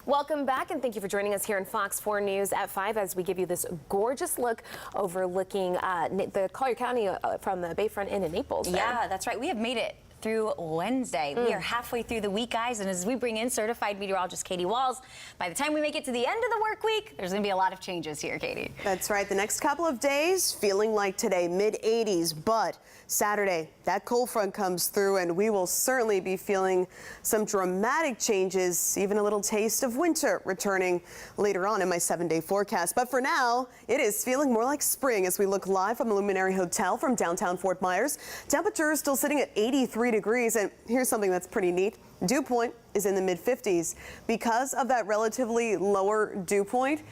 Welcome back, and thank you for joining us here in Fox 4 News at 5 as we give you this gorgeous look overlooking the Collier County from the Bayfront Inn in Naples. Yeah, that's right. We have made it through Wednesday. We are halfway through the week, guys, and as we bring in certified meteorologist Katie Walls, by the time we make it to the end of the work week, there's going to be a lot of changes here, Katie. That's right. The next couple of days feeling like today, mid-80s, but Saturday, that cold front comes through and we will certainly be feeling some dramatic changes, even a little taste of winter returning later on in my 7-day forecast. But for now, it is feeling more like spring as we look live from the Luminary Hotel from downtown Fort Myers. Temperatures still sitting at 83 degrees, and here's something that's pretty neat. Dew point is in the mid-50s. Because of that relatively lower dew point,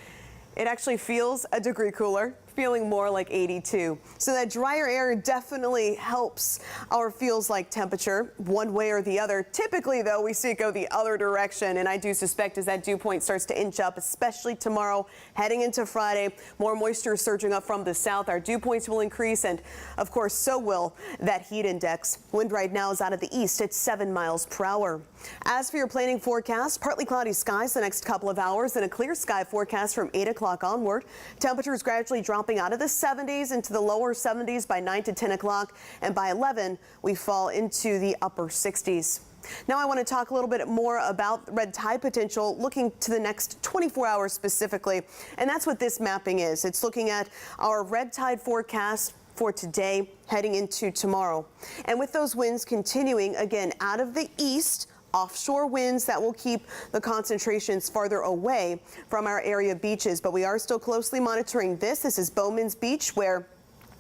it actually feels a degree cooler, feeling more like 82. So that drier air definitely helps our feels like temperature one way or the other. Typically, though, we see it go the other direction, and I do suspect as that dew point starts to inch up, especially tomorrow, heading into Friday, more moisture surging up from the south. Our dew points will increase, and of course, so will that heat index. Wind right now is out of the east at 7 miles per hour. As for your planning forecast, partly cloudy skies the next couple of hours and a clear sky forecast from 8 o'clock onward. Temperatures gradually dropping out of the 70s into the lower 70s by 9 to 10 o'clock, and by 11 we fall into the upper 60s. Now I want to talk a little bit more about red tide potential, looking to the next 24 hours specifically, and that's what this mapping is. It's looking at our red tide forecast for today heading into tomorrow, and with those winds continuing again out of the east, offshore winds that will keep the concentrations farther away from our area beaches, but we are still closely monitoring this. This is Bowman's Beach, where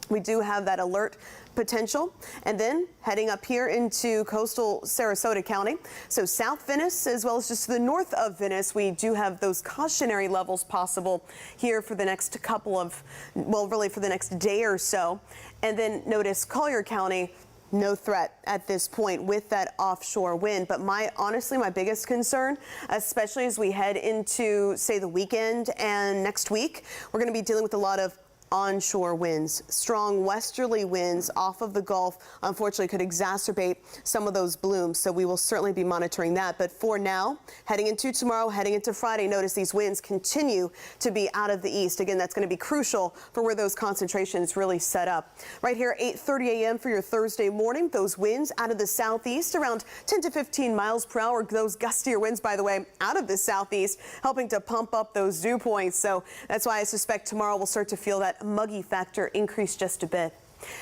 we do have that alert potential, and then heading up here into coastal Sarasota County. So South Venice, as well as just to the north of Venice, we do have those cautionary levels possible here for the next couple of, well, really for the next day or so. And then notice Collier County, no threat at this point with that offshore wind. But honestly, my biggest concern, especially as we head into, say, the weekend and next week, we're going to be dealing with a lot of onshore winds. Strong westerly winds off of the Gulf, unfortunately, could exacerbate some of those blooms. So we will certainly be monitoring that. But for now, heading into tomorrow, heading into Friday, notice these winds continue to be out of the east. Again, that's going to be crucial for where those concentrations really set up. Right here, 8:30 a.m. for your Thursday morning, those winds out of the southeast around 10 to 15 miles per hour. Those gustier winds, by the way, out of the southeast, helping to pump up those dew points. So that's why I suspect tomorrow we'll start to feel that muggy factor increase just a bit.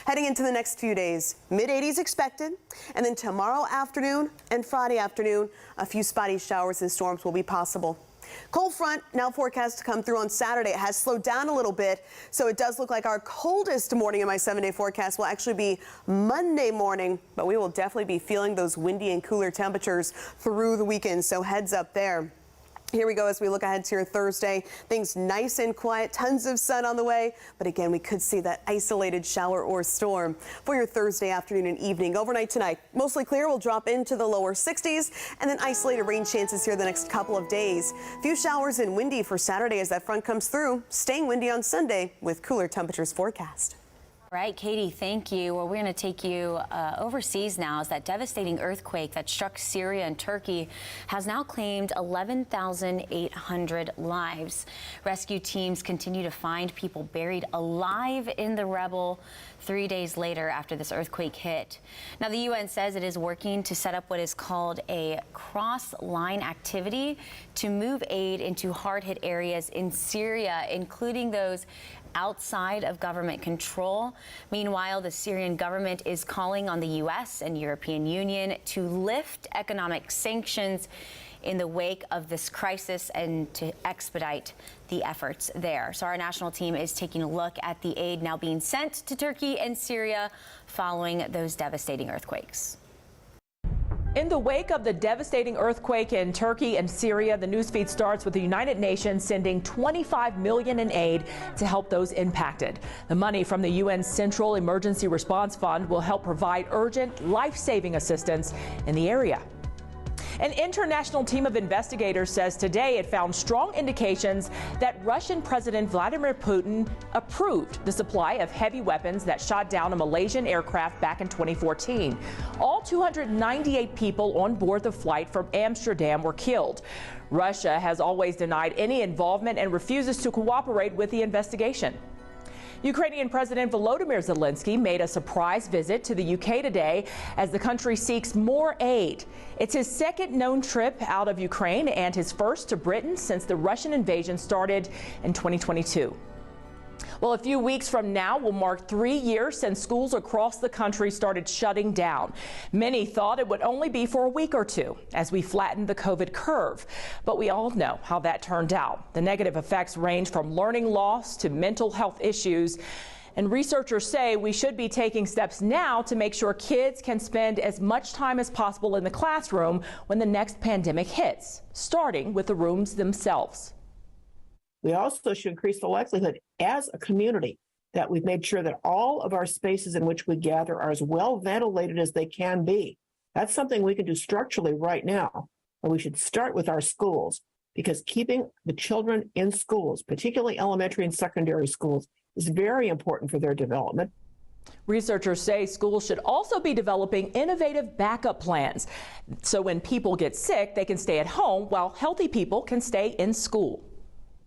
Heading into the next few days, mid-80s expected, and then tomorrow afternoon and Friday afternoon, a few spotty showers and storms will be possible. Cold front now forecast to come through on Saturday. It has slowed down a little bit, so it does look like our coldest morning in my 7-day forecast will actually be Monday morning, but we will definitely be feeling those windy and cooler temperatures through the weekend, so heads up there. Here we go as we look ahead to your Thursday. Things nice and quiet, tons of sun on the way, but again, we could see that isolated shower or storm for your Thursday afternoon and evening. Overnight tonight, mostly clear, will drop into the lower 60s, and then isolated rain chances here the next couple of days. Few showers and windy for Saturday as that front comes through, staying windy on Sunday with cooler temperatures forecast. All right, Katie, thank you. Well, we're going to take you overseas now, as that devastating earthquake that struck Syria and Turkey has now claimed 11,800 lives. Rescue teams continue to find people buried alive in the rubble 3 days later after this earthquake hit. Now, the UN says it is working to set up what is called a cross-line activity to move aid into hard-hit areas in Syria, including those outside of government control. Meanwhile, the Syrian government is calling on the U.S. and European Union to lift economic sanctions in the wake of this crisis and to expedite the efforts there. So our national team is taking a look at the aid now being sent to Turkey and Syria following those devastating earthquakes. In the wake of the devastating earthquake in Turkey and Syria, the newsfeed starts with the United Nations sending $25 million in aid to help those impacted. The money from the UN's Central Emergency Response Fund will help provide urgent, life-saving assistance in the area. An international team of investigators says today it found strong indications that Russian President Vladimir Putin approved the supply of heavy weapons that shot down a Malaysian aircraft back in 2014. All 298 people on board the flight from Amsterdam were killed. Russia has always denied any involvement and refuses to cooperate with the investigation. Ukrainian President Volodymyr Zelensky made a surprise visit to the UK today as the country seeks more aid. It's his second known trip out of Ukraine and his first to Britain since the Russian invasion started in 2022. Well, a few weeks from now will mark 3 years since schools across the country started shutting down. Many thought it would only be for a week or two as we flattened the COVID curve. But we all know how that turned out. The negative effects range from learning loss to mental health issues. And researchers say we should be taking steps now to make sure kids can spend as much time as possible in the classroom when the next pandemic hits, starting with the rooms themselves. We also should increase the likelihood as a community that we've made sure that all of our spaces in which we gather are as well ventilated as they can be. That's something we can do structurally right now. And we should start with our schools, because keeping the children in schools, particularly elementary and secondary schools, is very important for their development. Researchers say schools should also be developing innovative backup plans. So when people get sick, they can stay at home while healthy people can stay in school.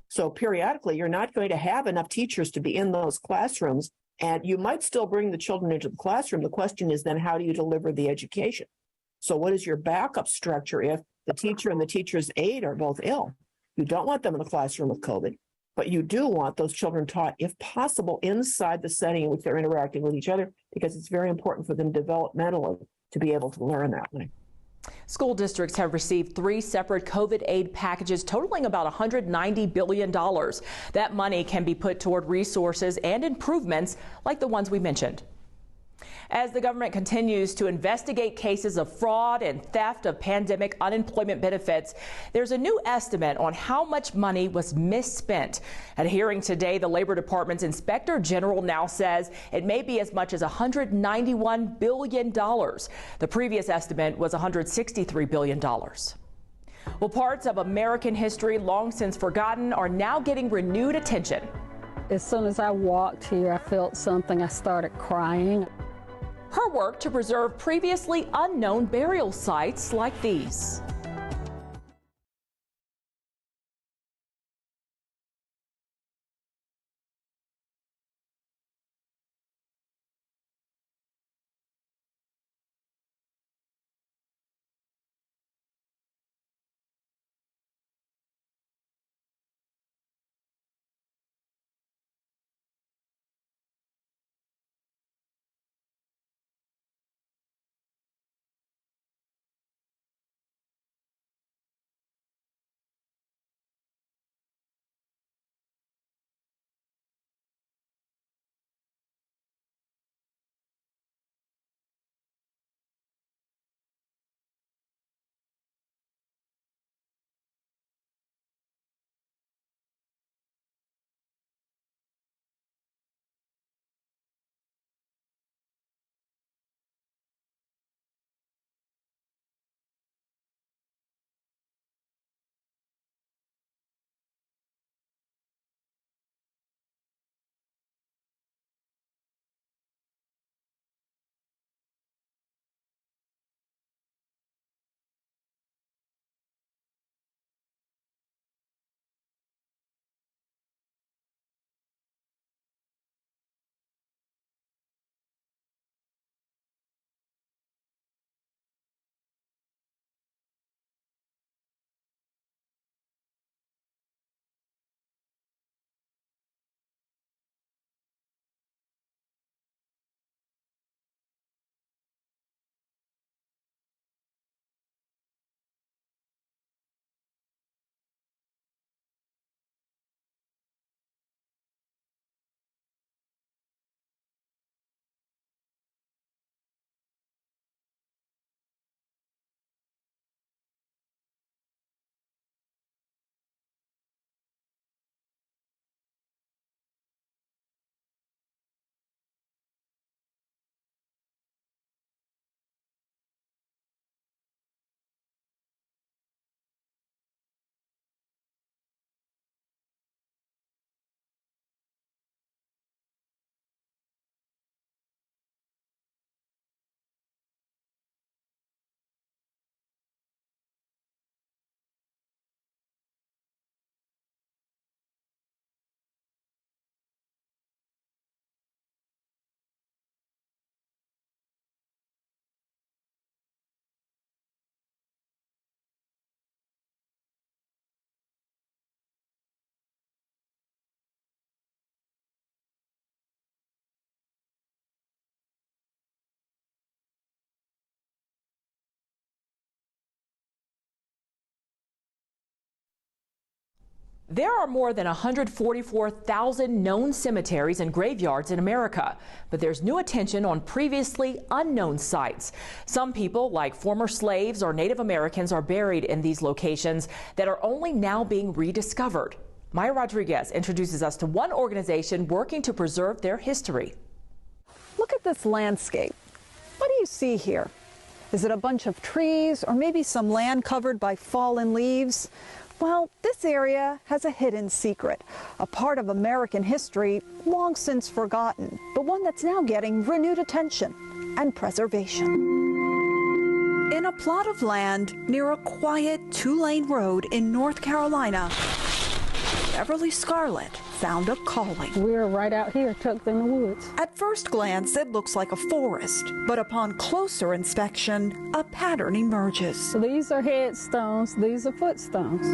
So periodically, you're not going to have enough teachers to be in those classrooms, and you might still bring the children into the classroom. The question is then, how do you deliver the education? So what is your backup structure if the teacher and the teacher's aide are both ill? You don't want them in the classroom with COVID, but you do want those children taught, if possible, inside the setting in which they're interacting with each other, because it's very important for them developmentally to be able to learn that way. School districts have received 3 separate COVID aid packages totaling about $190 billion. That money can be put toward resources and improvements like the ones we mentioned. As the government continues to investigate cases of fraud and theft of pandemic unemployment benefits, there's a new estimate on how much money was misspent. At a hearing today, the Labor Department's Inspector General now says it may be as much as $191 billion. The previous estimate was $163 billion. Well, parts of American history long since forgotten are now getting renewed attention. As soon as I walked here, I felt something. I started crying. Her work to preserve previously unknown burial sites like these. There are more than 144,000 known cemeteries and graveyards in America, but there's new attention on previously unknown sites. Some people, like former slaves or Native Americans, are buried in these locations that are only now being rediscovered. Maya Rodriguez introduces us to one organization working to preserve their history. Look at this landscape. What do you see here? Is it a bunch of trees or maybe some land covered by fallen leaves? Well, this area has a hidden secret, a part of American history long since forgotten, but one that's now getting renewed attention and preservation. In a plot of land near a quiet two-lane road in North Carolina, Beverly Scarlett found a calling. We're right out here tucked in the woods. At first glance, it looks like a forest, but upon closer inspection, a pattern emerges. So these are headstones, these are footstones.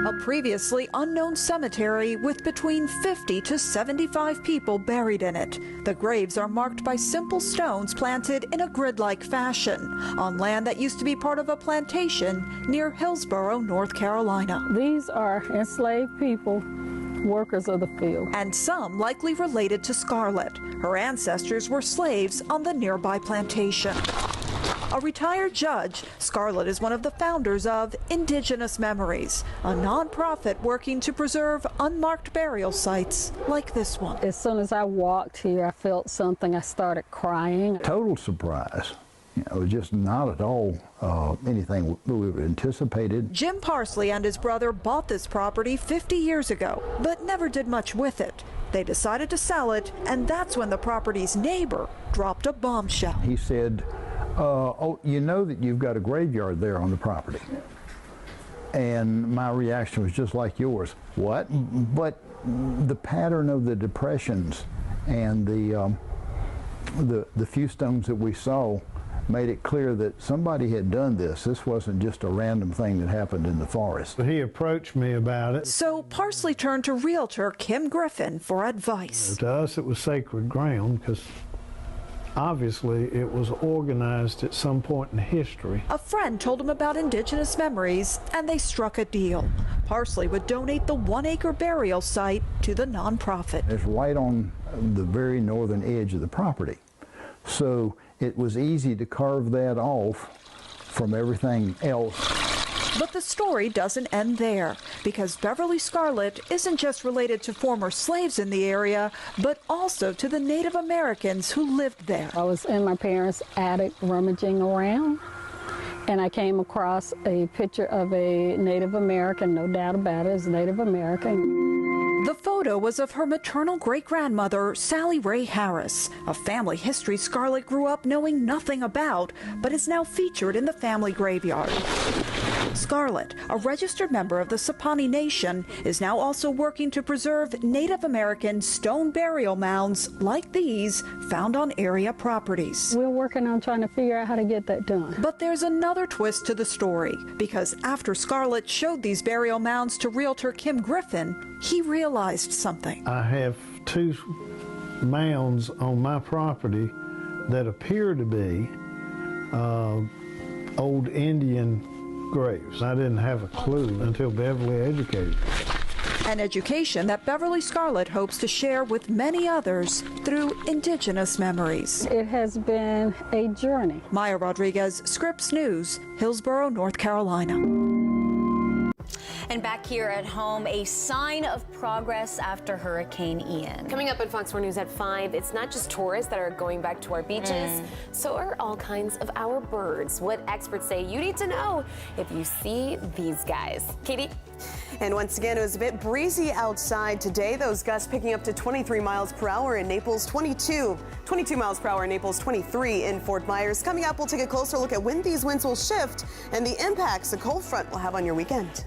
A previously unknown cemetery with between 50 to 75 people buried in it. The graves are marked by simple stones planted in a grid-like fashion on land that used to be part of a plantation near Hillsborough, North Carolina. These are enslaved people, workers of the field. And some likely related to Scarlett. Her ancestors were slaves on the nearby plantation. A retired judge, Scarlett is one of the founders of Indigenous Memories, a nonprofit working to preserve unmarked burial sites like this one. As soon as I walked here, I felt something. I started crying. Total surprise. Just not at all anything we anticipated. Jim Parsley and his brother bought this property 50 years ago, but never did much with it. They decided to sell it, and that's when the property's neighbor dropped a bombshell. He said, oh, you know that you've got a graveyard there on the property. And my reaction was just like yours. What? But the pattern of the depressions and the few stones that we saw made it clear that somebody had done this. This wasn't just a random thing that happened in the forest. He approached me about it. So Parsley turned to realtor Kim Griffin for advice. To us, it was sacred ground because obviously it was organized at some point in history. A friend told him about Indigenous Memories, and they struck a deal. Parsley would donate the 1-acre burial site to the nonprofit. It's right on the very northern edge of the property. So it was easy to carve that off from everything else. But the story doesn't end there, because Beverly Scarlett isn't just related to former slaves in the area, but also to the Native Americans who lived there. I was in my parents' attic rummaging around, and I came across a picture of a Native American, no doubt about it, it's Native American. The photo was of her maternal great-grandmother, Sally Ray Harris, a family history Scarlett grew up knowing nothing about, but is now featured in the family graveyard. Scarlett, a registered member of the Sapani Nation, is now also working to preserve Native American stone burial mounds like these found on area properties. We're working on trying to figure out how to get that done. But there's another twist to the story, because after Scarlett showed these burial mounds to realtor Kim Griffin, he realized something. I have 2 mounds on my property that appear to be old Indian graves. I didn't have a clue until Beverly educated me. An education that Beverly Scarlett hopes to share with many others through Indigenous Memories. It has been a journey. Maya Rodriguez, Scripps News, Hillsborough, North Carolina. And back here at home, a sign of progress after Hurricane Ian. Coming up at Fox 4 News at 5, it's not just tourists that are going back to our beaches, so are all kinds of our birds. What experts say you need to know if you see these guys. Katie? And once again, it was a bit breezy outside today. Those gusts picking up to 23 miles per hour in Naples, 22 miles per hour in Naples, 23 in Fort Myers. Coming up, we'll take a closer look at when these winds will shift and the impacts the cold front will have on your weekend.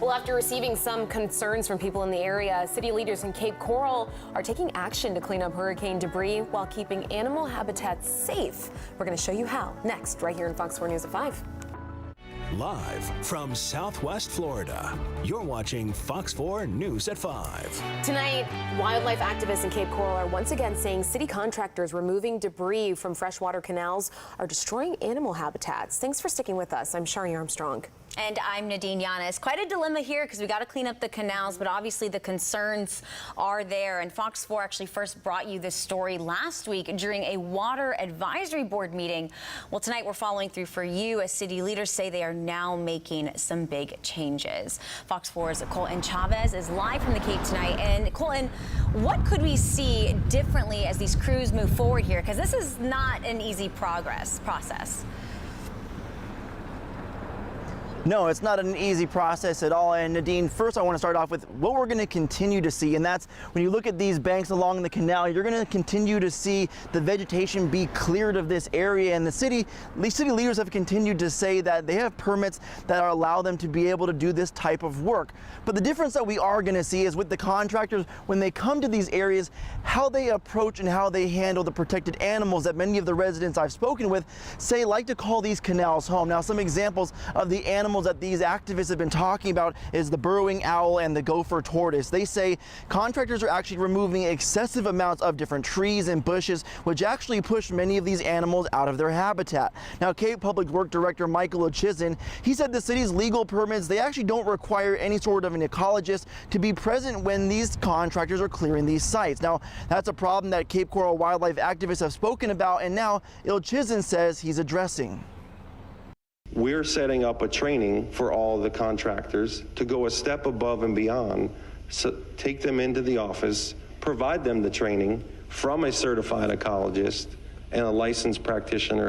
Well, after receiving some concerns from people in the area, city leaders in Cape Coral are taking action to clean up hurricane debris while keeping animal habitats safe. We're going to show you how next, right here in Fox 4 News at 5. Live from Southwest Florida, you're watching Fox 4 News at 5. Tonight, wildlife activists in Cape Coral are once again saying city contractors removing debris from freshwater canals are destroying animal habitats. Thanks for sticking with us. I'm Shari Armstrong. And I'm Nadine Yanis. Quite a dilemma here because we got to clean up the canals, but obviously the concerns are there. And Fox 4 actually first brought you this story last week during a water advisory board meeting. Well, tonight we're following through for you as city leaders say they are now making some big changes. Fox 4's Colton Chavez is live from the Cape tonight. And Colton, what could we see differently as these crews move forward here? Because this is not an easy process. No, it's not an easy process at all. And Nadine, first I want to start off with what we're going to continue to see. And that's when you look at these banks along the canal, you're going to continue to see the vegetation be cleared of this area. And the city leaders have continued to say that they have permits that allow them to be able to do this type of work. But the difference that we are going to see is with the contractors, when they come to these areas, how they approach and how they handle the protected animals that many of the residents I've spoken with say like to call these canals home. Now, some examples of the animals that these activists have been talking about is the burrowing owl and the gopher tortoise. They say contractors are actually removing excessive amounts of different trees and bushes, which actually push many of these animals out of their habitat. Now, Cape Public Works Director Michael Ochizin, he said the city's legal permits, they actually don't require any sort of an ecologist to be present when these contractors are clearing these sites. Now, that's a problem that Cape Coral wildlife activists have spoken about, and now Ochizin says he's addressing. We're setting up a training for all the contractors to go a step above and beyond, so take them into the office, provide them the training from a certified ecologist and a licensed practitioner.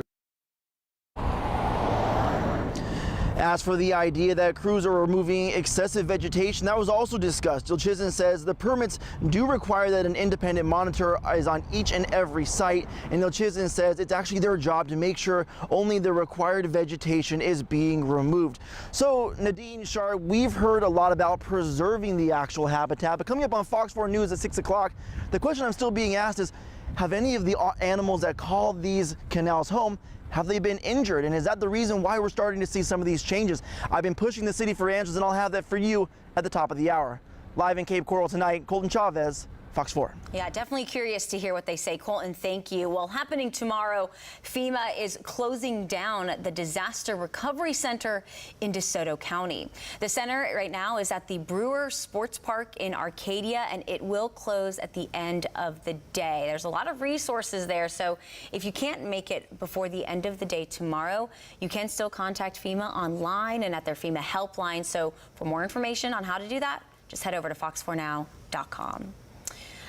As for the idea that crews are removing excessive vegetation, that was also discussed. Ochizin says the permits do require that an independent monitor is on each and every site, and Ochizin says it's actually their job to make sure only the required vegetation is being removed. So, Nadine, Shar, we've heard a lot about preserving the actual habitat, but coming up on Fox 4 News at 6 o'clock, the question I'm still being asked is, have any of the animals that call these canals home, have they been injured? And is that the reason why we're starting to see some of these changes? I've been pushing the city for answers, and I'll have that for you at the top of the hour. Live in Cape Coral tonight, Colton Chavez, Fox 4. Yeah, definitely curious to hear what they say. Colton, thank you. Well, happening tomorrow, FEMA is closing down the Disaster Recovery Center in DeSoto County. The center right now is at the Brewer Sports Park in Arcadia, and it will close at the end of the day. There's a lot of resources there, so if you can't make it before the end of the day tomorrow, you can still contact FEMA online and at their FEMA helpline. So for more information on how to do that, just head over to fox4now.com.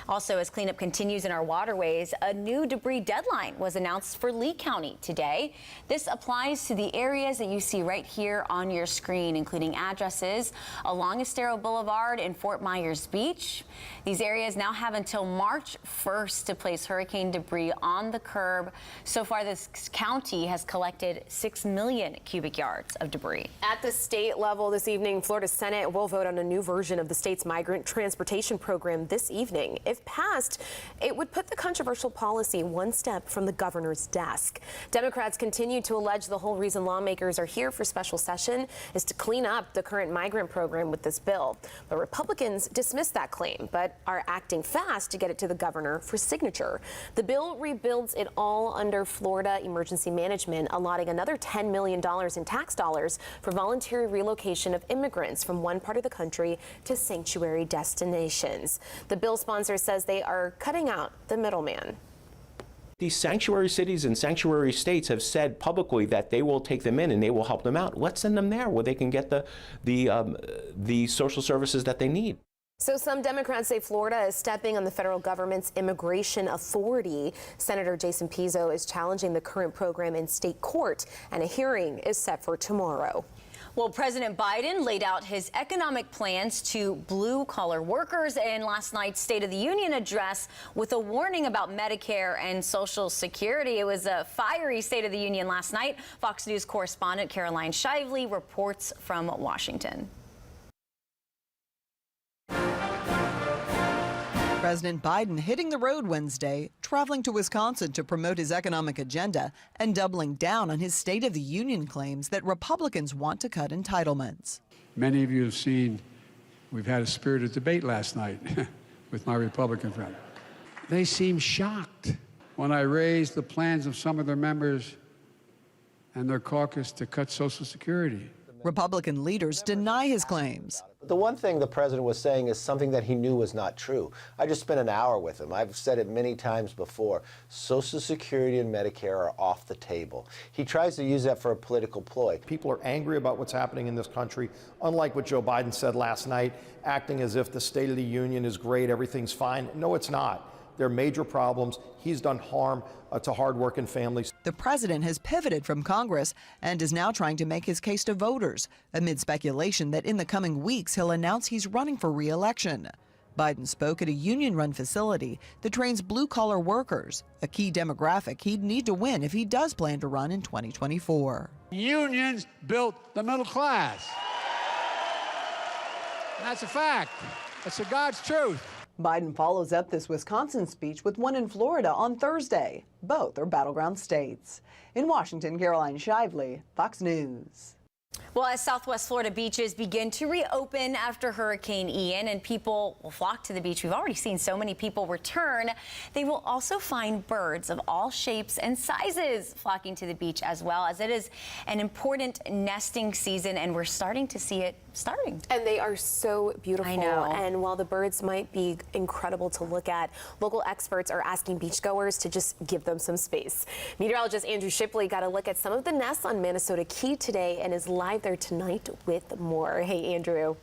Also, as cleanup continues in our waterways, a new debris deadline was announced for Lee County today. This applies to the areas that you see right here on your screen, including addresses along Estero Boulevard in Fort Myers Beach. These areas now have until March 1st to place hurricane debris on the curb. So far, this county has collected 6 million cubic yards of debris. At the state level this evening, Florida Senate will vote on a new version of the state's migrant transportation program this evening. If passed, it would put the controversial policy one step from the governor's desk. Democrats continue to allege the whole reason lawmakers are here for special session is to clean up the current migrant program with this bill. But Republicans dismiss that claim, but are acting fast to get it to the governor for signature. The bill rebuilds it all under Florida emergency management, allotting another $10 million in tax dollars for voluntary relocation of immigrants from one part of the country to sanctuary destinations. The bill sponsor says they are cutting out the middleman. These sanctuary cities and sanctuary states have said publicly that they will take them in and they will help them out. Let's send them there where they can get the social services that they need. So some Democrats say Florida is stepping on the federal government's immigration authority. Senator Jason Pizzo is challenging the current program in state court, and a hearing is set for tomorrow. Well, President Biden laid out his economic plans to blue-collar workers in last night's State of the Union address with a warning about Medicare and Social Security. It was a fiery State of the Union last night. Fox News correspondent Caroline Shively reports from Washington. President Biden hitting the road Wednesday, traveling to Wisconsin to promote his economic agenda and doubling down on his State of the Union claims that Republicans want to cut entitlements. Many of you have seen we've had a spirited debate last night with my Republican friend. They seem shocked when I raised the plans of some of their members and their caucus to cut Social Security. Republican leaders deny his claims. The one thing the president was saying is something that he knew was not true. I just spent an hour with him. I've said it many times before. Social Security and Medicare are off the table. He tries to use that for a political ploy. People are angry about what's happening in this country, unlike what Joe Biden said last night, acting as if the State of the Union is great, everything's fine. No, it's not. There are major problems. He's done harm to hardworking families. The president has pivoted from Congress and is now trying to make his case to voters amid speculation that in the coming weeks he'll announce he's running for re-election. Biden spoke at a union-run facility that trains blue-collar workers, a key demographic he'd need to win if he does plan to run in 2024. Unions built the middle class. And that's a fact. That's the God's truth. Biden follows up this Wisconsin speech with one in Florida on Thursday. Both are battleground states. In Washington, Caroline Shively, Fox News. Well, as Southwest Florida beaches begin to reopen after Hurricane Ian and people will flock to the beach, we've already seen so many people return. They will also find birds of all shapes and sizes flocking to the beach, as well as it is an important nesting season, and we're starting to see it starting. And they are so beautiful. I know. And while the birds might be incredible to look at, local experts are asking beachgoers to just give them some space. Meteorologist Andrew Shipley got a look at some of the nests on Minnesota Key today and is live there tonight with more. Hey, Andrew.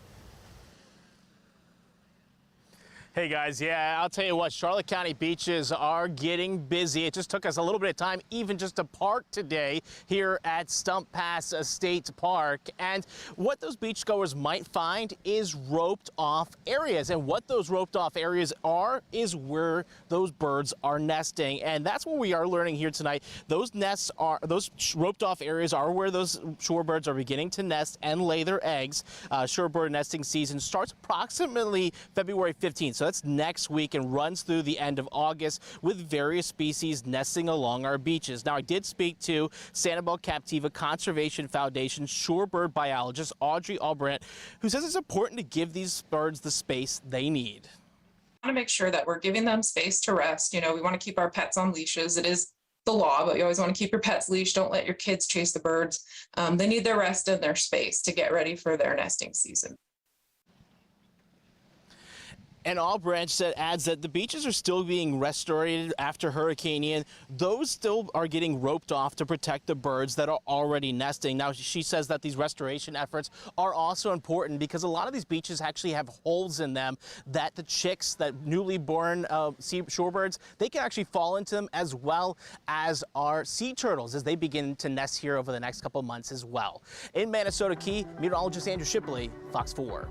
Hey guys, yeah, I'll tell you what, Charlotte County beaches are getting busy. It just took us a little bit of time even just to park today here at Stump Pass State Park. And what those beachgoers might find is roped off areas. And what those roped off areas are is where those birds are nesting. And that's what we are learning here tonight. Those nests are, those roped off areas are where those shorebirds are beginning to nest and lay their eggs. Shorebird nesting season starts approximately February 15th. So that's next week and runs through the end of August with various species nesting along our beaches. Now, I did speak to Sanibel Captiva Conservation Foundation shorebird biologist Audrey Albrandt, who says it's important to give these birds the space they need. We want to make sure that we're giving them space to rest. You know, we want to keep our pets on leashes. It is the law, but you always want to keep your pets leashed. Don't let your kids chase the birds. They need their rest and their space to get ready for their nesting season. And Albrandt adds that the beaches are still being restored after Hurricane Ian. Those still are getting roped off to protect the birds that are already nesting. Now, she says that these restoration efforts are also important because a lot of these beaches actually have holes in them that the chicks, that newly born shorebirds, they can actually fall into them, as well as our sea turtles as they begin to nest here over the next couple of months as well. In Minnesota Key, meteorologist Andrew Shipley, Fox 4.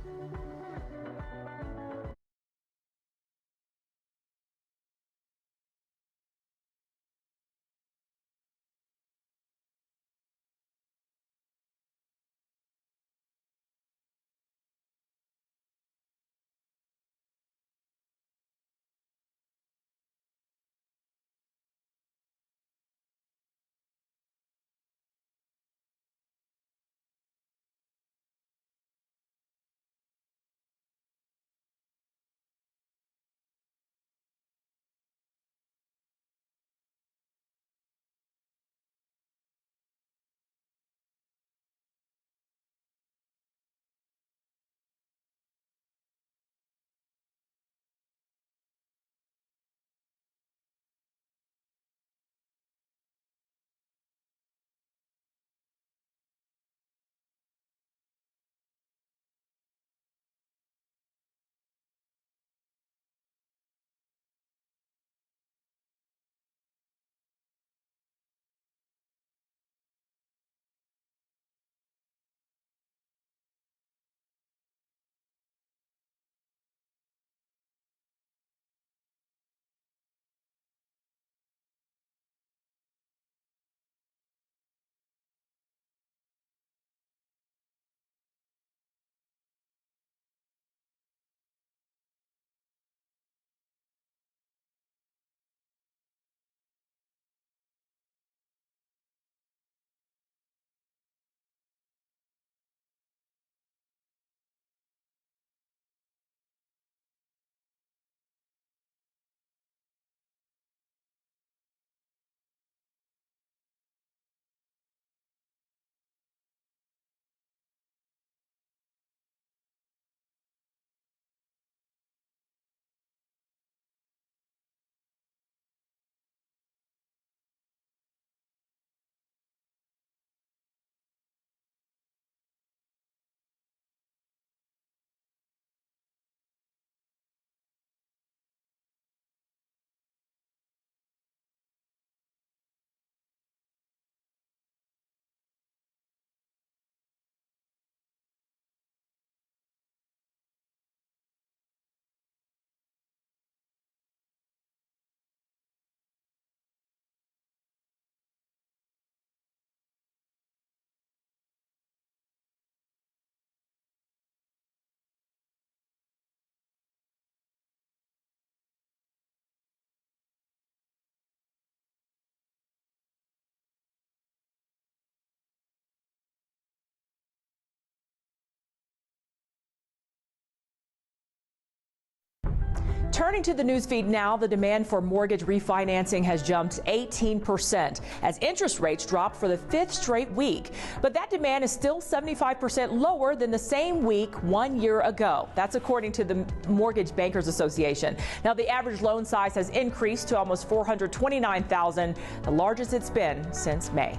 Turning to the news feed now, the demand for mortgage refinancing has jumped 18% as interest rates dropped for the 5th straight week. But that demand is still 75% lower than the same week 1 year ago. That's according to the Mortgage Bankers Association. Now, the average loan size has increased to almost $429,000, the largest it's been since May.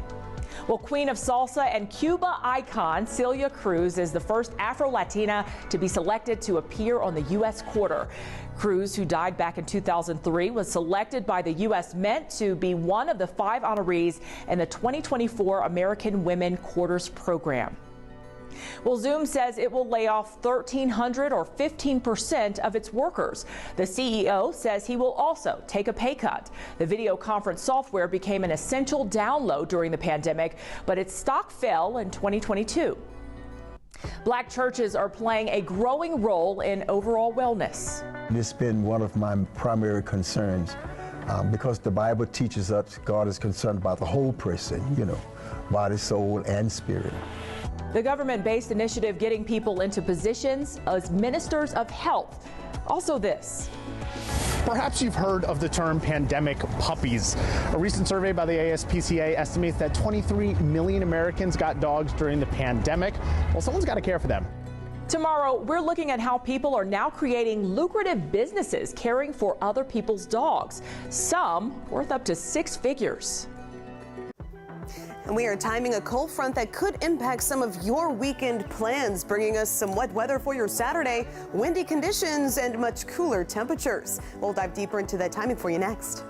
Well, Queen of Salsa and Cuba icon Celia Cruz is the first Afro-Latina to be selected to appear on the U.S. quarter. Cruz, who died back in 2003, was selected by the U.S. Mint to be one of the 5 honorees in the 2024 American Women Quarters program. Well, Zoom says it will lay off 1,300 or 15% of its workers. The CEO says he will also take a pay cut. The video conference software became an essential download during the pandemic, but its stock fell in 2022. Black churches are playing a growing role in overall wellness. It's been one of my primary concerns because the Bible teaches us God is concerned about the whole person, body, soul, and spirit. The government-based initiative getting people into positions as ministers of health. Also this. Perhaps you've heard of the term pandemic puppies. A recent survey by the ASPCA estimates that 23 million Americans got dogs during the pandemic. Well, someone's got to care for them. Tomorrow, we're looking at how people are now creating lucrative businesses caring for other people's dogs, some worth up to 6 figures. And we are timing a cold front that could impact some of your weekend plans, bringing us some wet weather for your Saturday, windy conditions, and much cooler temperatures. We'll dive deeper into that timing for you next.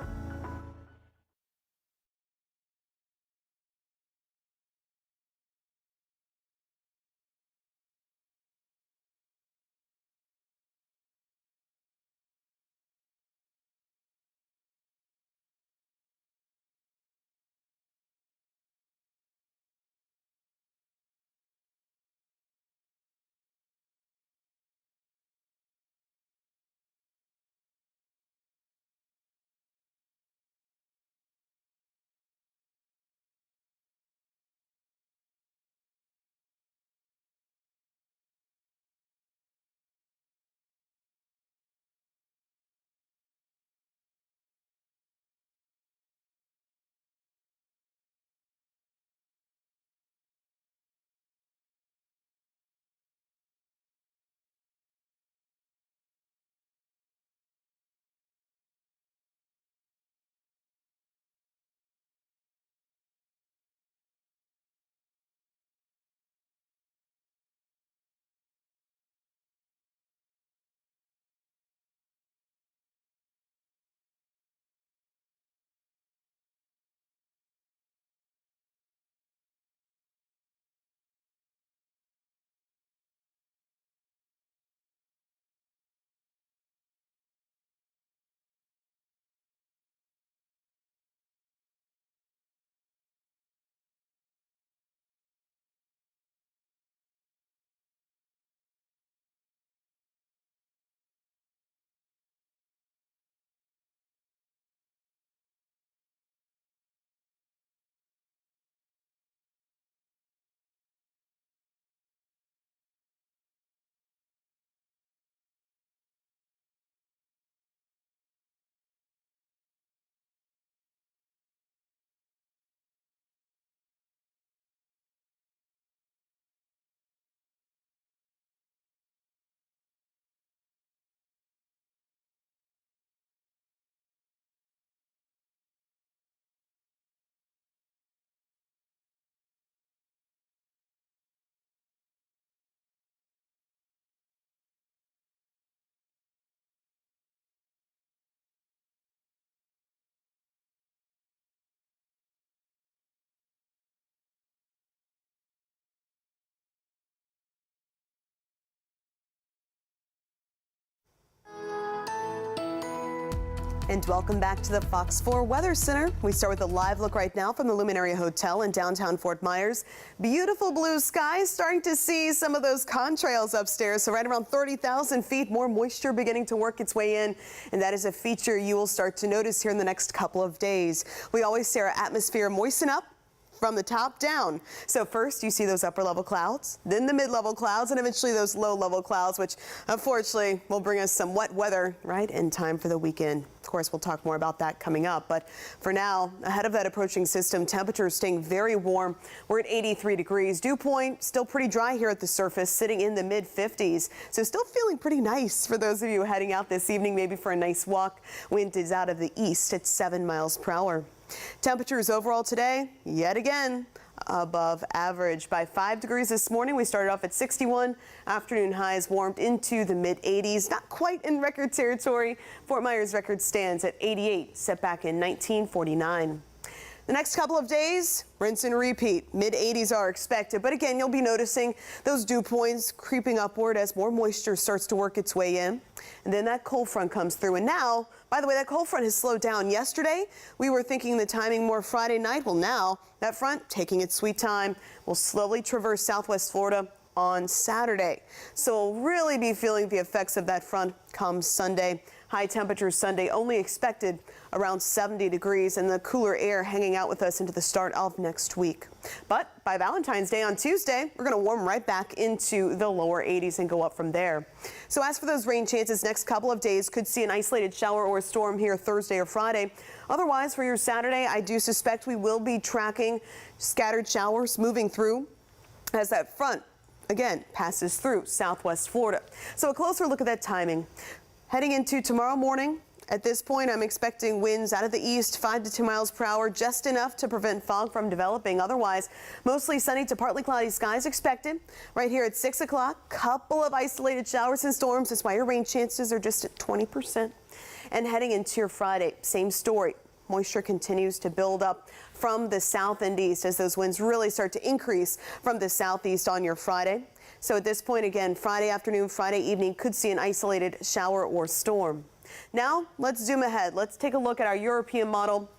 And welcome back to the Fox 4 Weather Center. We start with a live look right now from the Luminary Hotel in downtown Fort Myers. Beautiful blue skies, starting to see some of those contrails upstairs. So right around 30,000 feet, more moisture beginning to work its way in. And that is a feature you will start to notice here in the next couple of days. We always say our atmosphere moisten up from the top down. So first you see those upper level clouds, then the mid-level clouds, and eventually those low-level clouds, which unfortunately will bring us some wet weather right in time for the weekend. Of course, we'll talk more about that coming up. But for now, ahead of that approaching system, temperatures staying very warm. We're at 83 degrees. Dew point still pretty dry here at the surface, sitting in the mid-50s. So still feeling pretty nice for those of you heading out this evening, maybe for a nice walk. Wind is out of the east at 7 miles per hour. Temperatures overall today, yet again, above average by 5 degrees this morning. We started off at 61. Afternoon highs warmed into the mid-80s. Not quite in record territory. Fort Myers record stands at 88, set back in 1949. The next couple of days, rinse and repeat. Mid-80s are expected, but again, you'll be noticing those dew points creeping upward as more moisture starts to work its way in. And then that cold front comes through. And now, by the way, that cold front has slowed down. Yesterday, we were thinking the timing more Friday night. Well, now that front taking its sweet time will slowly traverse southwest Florida on Saturday. So we'll really be feeling the effects of that front come Sunday. High temperatures Sunday only expected around 70 degrees, and the cooler air hanging out with us into the start of next week. But by Valentine's Day on Tuesday, we're going to warm right back into the lower 80s and go up from there. So as for those rain chances, next couple of days could see an isolated shower or storm here Thursday or Friday. Otherwise, for your Saturday, I do suspect we will be tracking scattered showers moving through as that front again passes through southwest Florida. So a closer look at that timing. Heading into tomorrow morning, at this point, I'm expecting winds out of the east, 5 to 2 miles per hour, just enough to prevent fog from developing. Otherwise, mostly sunny to partly cloudy skies expected. Right here at 6 o'clock, couple of isolated showers and storms. That's why your rain chances are just at 20%. And heading into your Friday, same story. Moisture continues to build up from the south and east as those winds really start to increase from the southeast on your Friday. So at this point, again, Friday afternoon, Friday evening could see an isolated shower or storm. Now, let's zoom ahead. Let's take a look at our European model,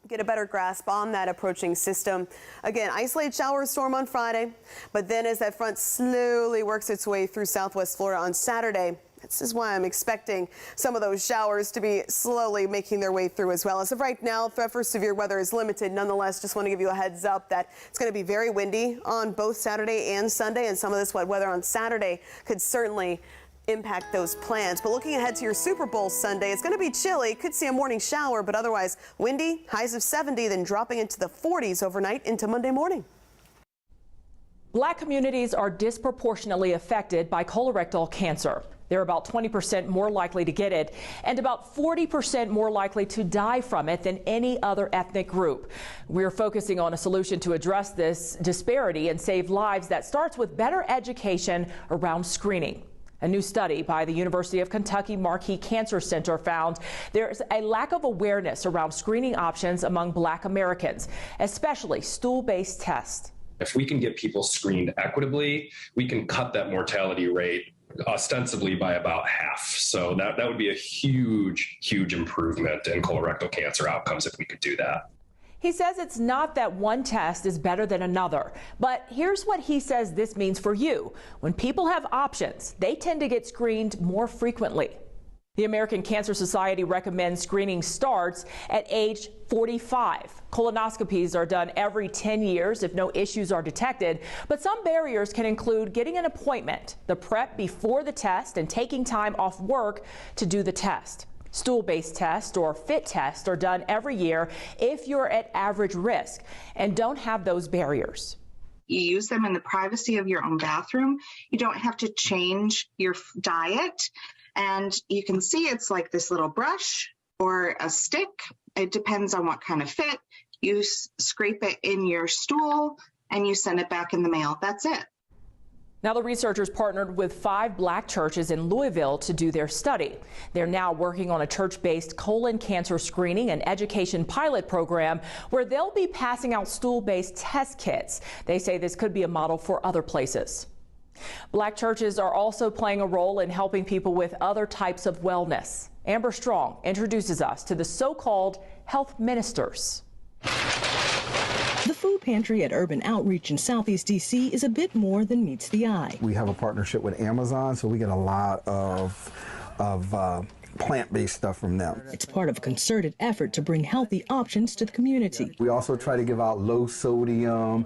get a better grasp on that approaching system. Again, isolated shower or storm on Friday, but then as that front slowly works its way through southwest Florida on Saturday, this is why I'm expecting some of those showers to be slowly making their way through as well. As of right now, threat for severe weather is limited. Nonetheless, just want to give you a heads up that it's going to be very windy on both Saturday and Sunday, and some of this wet weather on Saturday could certainly impact those plans. But looking ahead to your Super Bowl Sunday, it's going to be chilly. Could see a morning shower, but otherwise windy, highs of 70, then dropping into the 40s overnight into Monday morning. Black communities are disproportionately affected by colorectal cancer. They're about 20% more likely to get it and about 40% more likely to die from it than any other ethnic group. We're focusing on a solution to address this disparity and save lives that starts with better education around screening. A new study by the University of Kentucky Markey Cancer Center found there's a lack of awareness around screening options among Black Americans, especially stool-based tests. If we can get people screened equitably, we can cut that mortality rate ostensibly by about half. So that would be a huge, huge improvement in colorectal cancer outcomes if we could do that. He says it's not that one test is better than another, but here's what he says this means for you. When people have options, they tend to get screened more frequently. The American Cancer Society recommends screening starts at age 45. Colonoscopies are done every 10 years if no issues are detected, but some barriers can include getting an appointment, the prep before the test, and taking time off work to do the test. Stool-based tests or FIT tests are done every year if you're at average risk and don't have those barriers. You use them in the privacy of your own bathroom. You don't have to change your diet. And you can see it's like this little brush or a stick. It depends on what kind of fit. You scrape it in your stool and you send it back in the mail. That's it. Now, the researchers partnered with 5 Black churches in Louisville to do their study. They're now working on a church-based colon cancer screening and education pilot program where they'll be passing out stool-based test kits. They say this could be a model for other places. Black churches are also playing a role in helping people with other types of wellness. Amber Strong introduces us to the so-called health ministers. The food pantry at Urban Outreach in Southeast D.C. is a bit more than meets the eye. We have a partnership with Amazon, so we get a lot of plant-based stuff from them. It's part of a concerted effort to bring healthy options to the community. We also try to give out low sodium,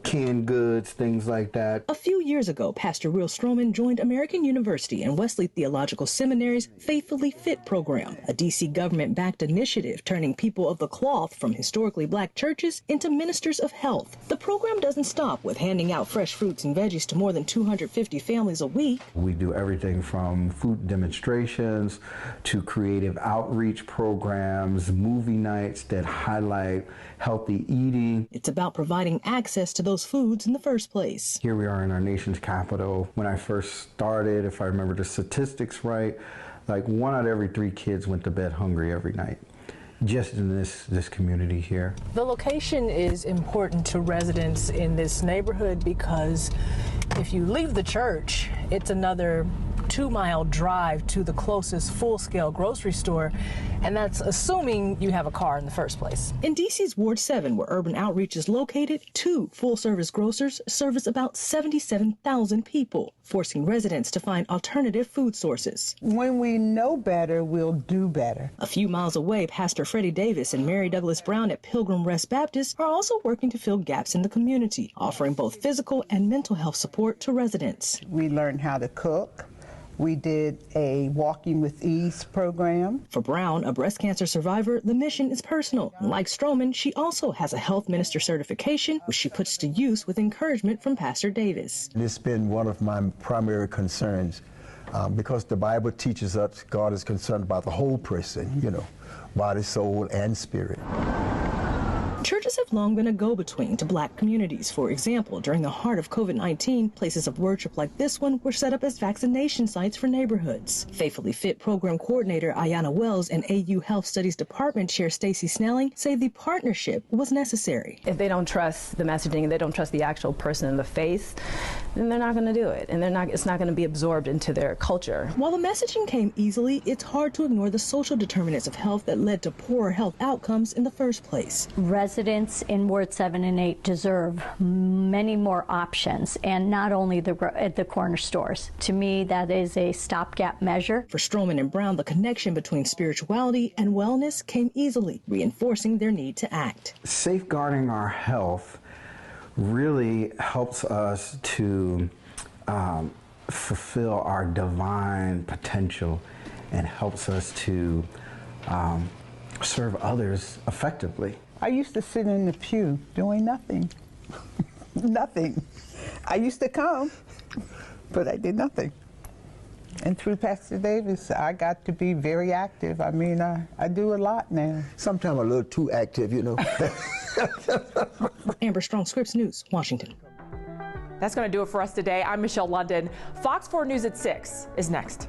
canned goods, things like that. A few years ago, Pastor Will Stroman joined American University and Wesley Theological Seminary's Faithfully Fit program, a D.C. government-backed initiative turning people of the cloth from historically black churches into ministers of health. The program doesn't stop with handing out fresh fruits and veggies to more than 250 families a week. We do everything from food demonstrations to creative outreach programs, movie nights that highlight healthy eating. It's about providing access to those foods in the first place. Here we are in our nation's capital. When I first started, if I remember the statistics right, like 1 out of every 3 kids went to bed hungry every night, just in this community here. The location is important to residents in this neighborhood because if you leave the church, it's another 2-mile drive to the closest full-scale grocery store, and that's assuming you have a car in the first place. In D.C.'s Ward 7, where Urban Outreach is located, 2 full-service grocers service about 77,000 people, forcing residents to find alternative food sources. When we know better, we'll do better. A few miles away, Pastor Freddie Davis and Mary Douglas Brown at Pilgrim Rest Baptist are also working to fill gaps in the community, offering both physical and mental health support to residents. We learned how to cook. We did a Walking with Ease program. For Brown, a breast cancer survivor, the mission is personal. Like Stroman, she also has a health minister certification, which she puts to use with encouragement from Pastor Davis. It's been one of my primary concerns because the Bible teaches us God is concerned about the whole person, you know, body, soul, and spirit. Churches have long been a go-between to black communities. For example, during the heart of COVID-19, places of worship like this one were set up as vaccination sites for neighborhoods. Faithfully Fit program coordinator Ayanna Wells and AU Health Studies Department Chair Stacy Snelling say the partnership was necessary. If they don't trust the messaging, they don't trust the actual person in the face, then they're not going to do it, and it's not going to be absorbed into their culture. While the messaging came easily, it's hard to ignore the social determinants of health that led to poorer health outcomes in the first place. Residents in Ward 7 and 8 deserve many more options, and not only at the corner stores. To me, that is a stopgap measure. For Stroman and Brown, the connection between spirituality and wellness came easily, reinforcing their need to act. Safeguarding our health really helps us to fulfill our divine potential and helps us to serve others effectively. I used to sit in the pew doing nothing. Nothing. I used to come, but I did nothing. And through Pastor Davis, I got to be very active. I mean, I do a lot now. Sometimes a little too active, you know. Amber Strong, Scripps News, Washington. That's going to do it for us today. I'm Michelle London. Fox 4 News at 6 is next.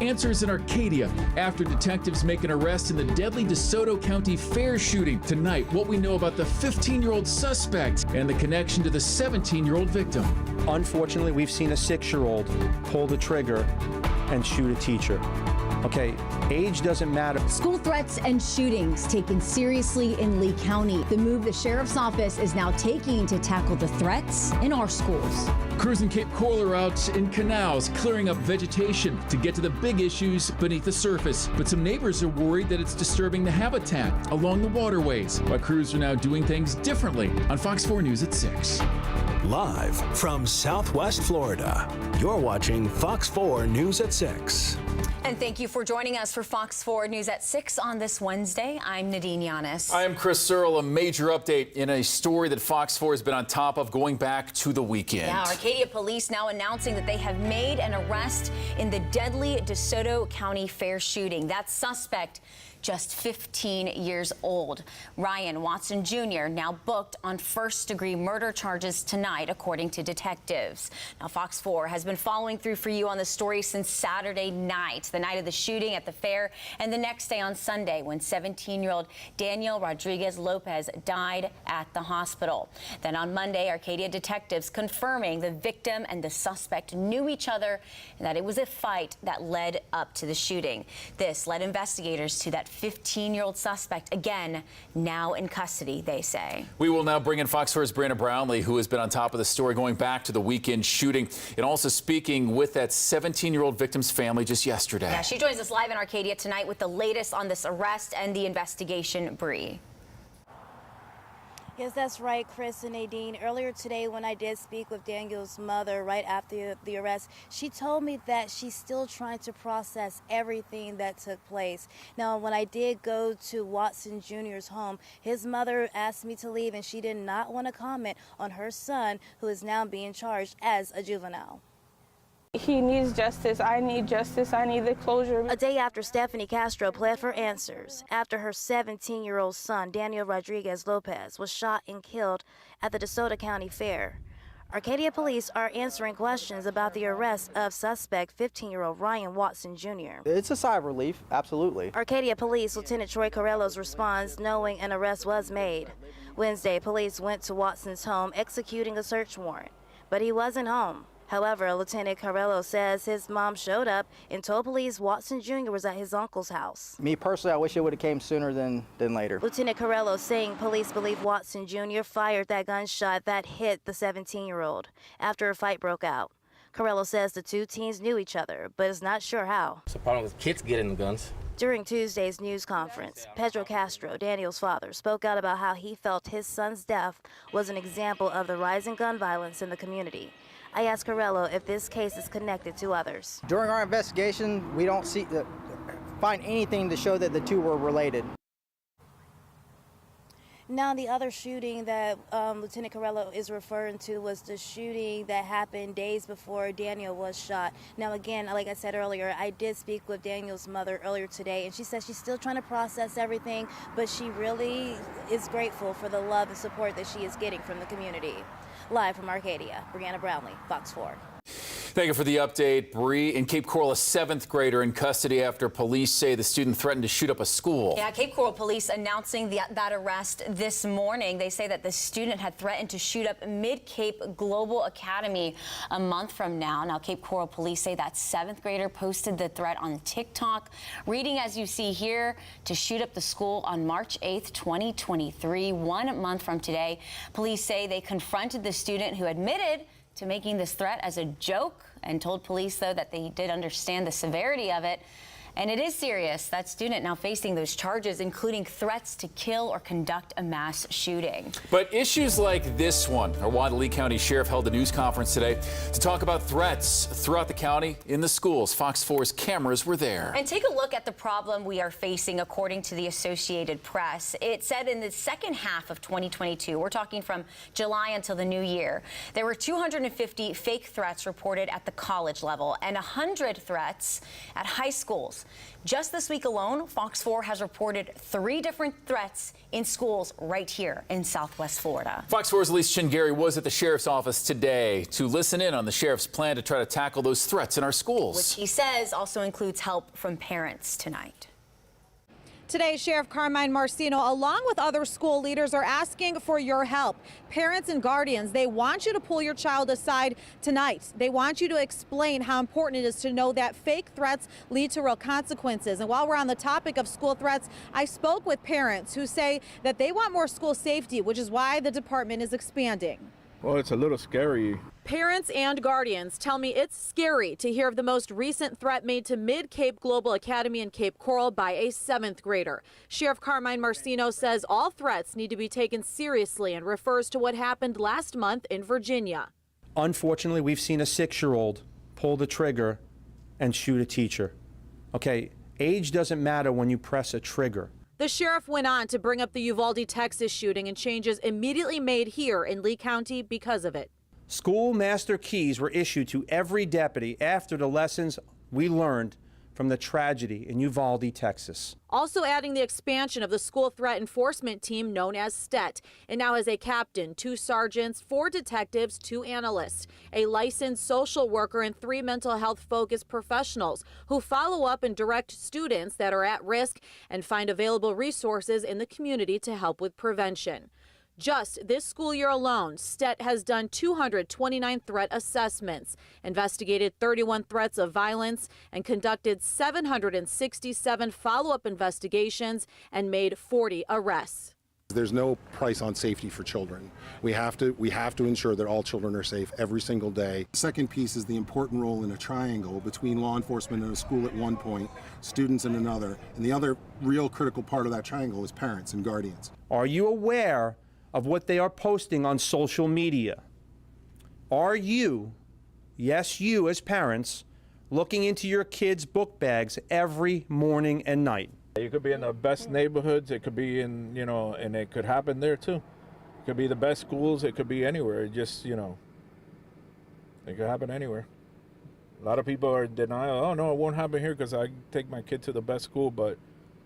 Answers in Arcadia after detectives make an arrest in the deadly DeSoto County Fair shooting. Tonight, what we know about the 15-year-old suspect and the connection to the 17-year-old victim. Unfortunately, we've seen a 6-year-old pull the trigger and shoot a teacher. Okay, age doesn't matter. School threats and shootings taken seriously in Lee County. The move the sheriff's office is now taking to tackle the threats in our schools. Crews in Cape Coral are out in canals, clearing up vegetation to get to the big issues beneath the surface. But some neighbors are worried that it's disturbing the habitat along the waterways, while crews are now doing things differently. On Fox 4 News at 6. Live from Southwest Florida, you're watching Fox 4 News at 6. And thank you for joining us for Fox 4 News at 6 on this Wednesday. I'm Nadine Yanis. I am Chris Searle. A major update in a story that Fox 4 has been on top of going back to the weekend. Yeah, Arcadia police now announcing that they have made an arrest in the deadly DeSoto County Fair shooting. That suspect, just 15 years old. Ryan Watson Jr. now booked on first-degree murder charges tonight, according to detectives. Now, Fox 4 has been following through for you on the story since Saturday night, the night of the shooting at the fair, and the next day on Sunday when 17-year-old Daniel Rodriguez Lopez died at the hospital. Then on Monday, Arcadia detectives confirming the victim and the suspect knew each other and that it was a fight that led up to the shooting. This led investigators to that 15-year-old suspect, again, now in custody, they say. We will now bring in Fox 4's Brianna Brownlee, who has been on top of the story going back to the weekend shooting and also speaking with that 17-year-old victim's family just yesterday. Yeah, she joins us live in Arcadia tonight with the latest on this arrest and the investigation. Bree. Yes, that's right, Chris and Nadine. Earlier today, when I did speak with Daniel's mother right after the arrest, she told me that she's still trying to process everything that took place. Now, when I did go to Watson Jr.'s home, his mother asked me to leave, and she did not want to comment on her son, who is now being charged as a juvenile. He needs justice. I need justice. I need the closure. A day after Stephanie Castro pled for answers, after her 17-year-old son, Daniel Rodriguez Lopez, was shot and killed at the DeSoto County Fair. Arcadia police are answering questions about the arrest of suspect 15-year-old Ryan Watson Jr. It's a sigh of relief, absolutely. Arcadia Police Lieutenant Troy Correllos responds knowing an arrest was made. Wednesday, police went to Watson's home executing a search warrant, but he wasn't home. However, Lieutenant Carrello says his mom showed up and told police Watson Jr. was at his uncle's house. Me personally, I wish it would have came sooner than later. Lieutenant Carrello saying police believe Watson Jr. fired that gunshot that hit the 17-year-old after a fight broke out. Carrello says the two teens knew each other, but is not sure how. It's a problem with kids getting the guns. During Tuesday's news conference, Pedro Castro, Daniel's father, spoke out about how he felt his son's death was an example of the rising gun violence in the community. I asked Carrello if this case is connected to others. During our investigation, we don't find anything to show that the two were related. Now, the other shooting that Lieutenant Carrello is referring to was the shooting that happened days before Daniel was shot. Now, again, like I said earlier, I did speak with Daniel's mother earlier today, and she says she's still trying to process everything, but she really is grateful for the love and support that she is getting from the community. Live from Arcadia, Brianna Brownlee, Fox 4. Thank you for the update, Bree. In Cape Coral, a 7th grader in custody after police say the student threatened to shoot up a school. Yeah, Cape Coral police announcing that arrest this morning. They say that the student had threatened to shoot up Mid-Cape Global Academy a month from now. Now, Cape Coral police say that 7th grader posted the threat on TikTok, reading as you see here, to shoot up the school on March 8th, 2023, 1 month from today. Police say they confronted the student who admitted to making this threat as a joke and told police, though, that they did understand the severity of it. And it is serious. That student now facing those charges, including threats to kill or conduct a mass shooting. But issues like this one are why the Lee County Sheriff held a news conference today to talk about threats throughout the county in the schools. Fox 4's cameras were there. And take a look at the problem we are facing, according to the Associated Press. It said in the second half of 2022, we're talking from July until the new year, there were 250 fake threats reported at the college level and 100 threats at high schools. Just this week alone, Fox 4 has reported 3 different threats in schools right here in Southwest Florida. Fox 4's Elise Chingary was at the sheriff's office today to listen in on the sheriff's plan to try to tackle those threats in our schools. Which he says also includes help from parents tonight. Today, Sheriff Carmine Marcino, along with other school leaders, are asking for your help. Parents and guardians, they want you to pull your child aside tonight. They want you to explain how important it is to know that fake threats lead to real consequences. And while we're on the topic of school threats, I spoke with parents who say that they want more school safety, which is why the department is expanding. Well, it's a little scary. Parents and guardians tell me it's scary to hear of the most recent threat made to Mid-Cape Global Academy in Cape Coral by a 7th grader. Sheriff Carmine Marcino says all threats need to be taken seriously and refers to what happened last month in Virginia. Unfortunately, we've seen a 6-year-old pull the trigger and shoot a teacher. Okay, age doesn't matter when you press a trigger. The sheriff went on to bring up the Uvalde, Texas shooting and changes immediately made here in Lee County because of it. School master keys were issued to every deputy after the lessons we learned from the tragedy in Uvalde, Texas. Also adding the expansion of the school threat enforcement team known as STET. It now has a captain, 2 sergeants, 4 detectives, 2 analysts, a licensed social worker, and 3 mental health focused professionals who follow up and direct students that are at risk and find available resources in the community to help with prevention. Just this school year alone, STET has done 229 threat assessments, investigated 31 threats of violence, and conducted 767 follow-up investigations and made 40 arrests. There's no price on safety for children. We have to ensure that all children are safe every single day. The second piece is the important role in a triangle between law enforcement and a school at one point, students in another, and the other real critical part of that triangle is parents and guardians. Are you aware of what they are posting on social media? Are you, yes you as parents, looking into your kids' book bags every morning and night? You could be in the best neighborhoods, it could be in, and it could happen there too. It could be the best schools, it could be anywhere. It just, it could happen anywhere. A lot of people are in denial. Oh no, it won't happen here because I take my kid to the best school, but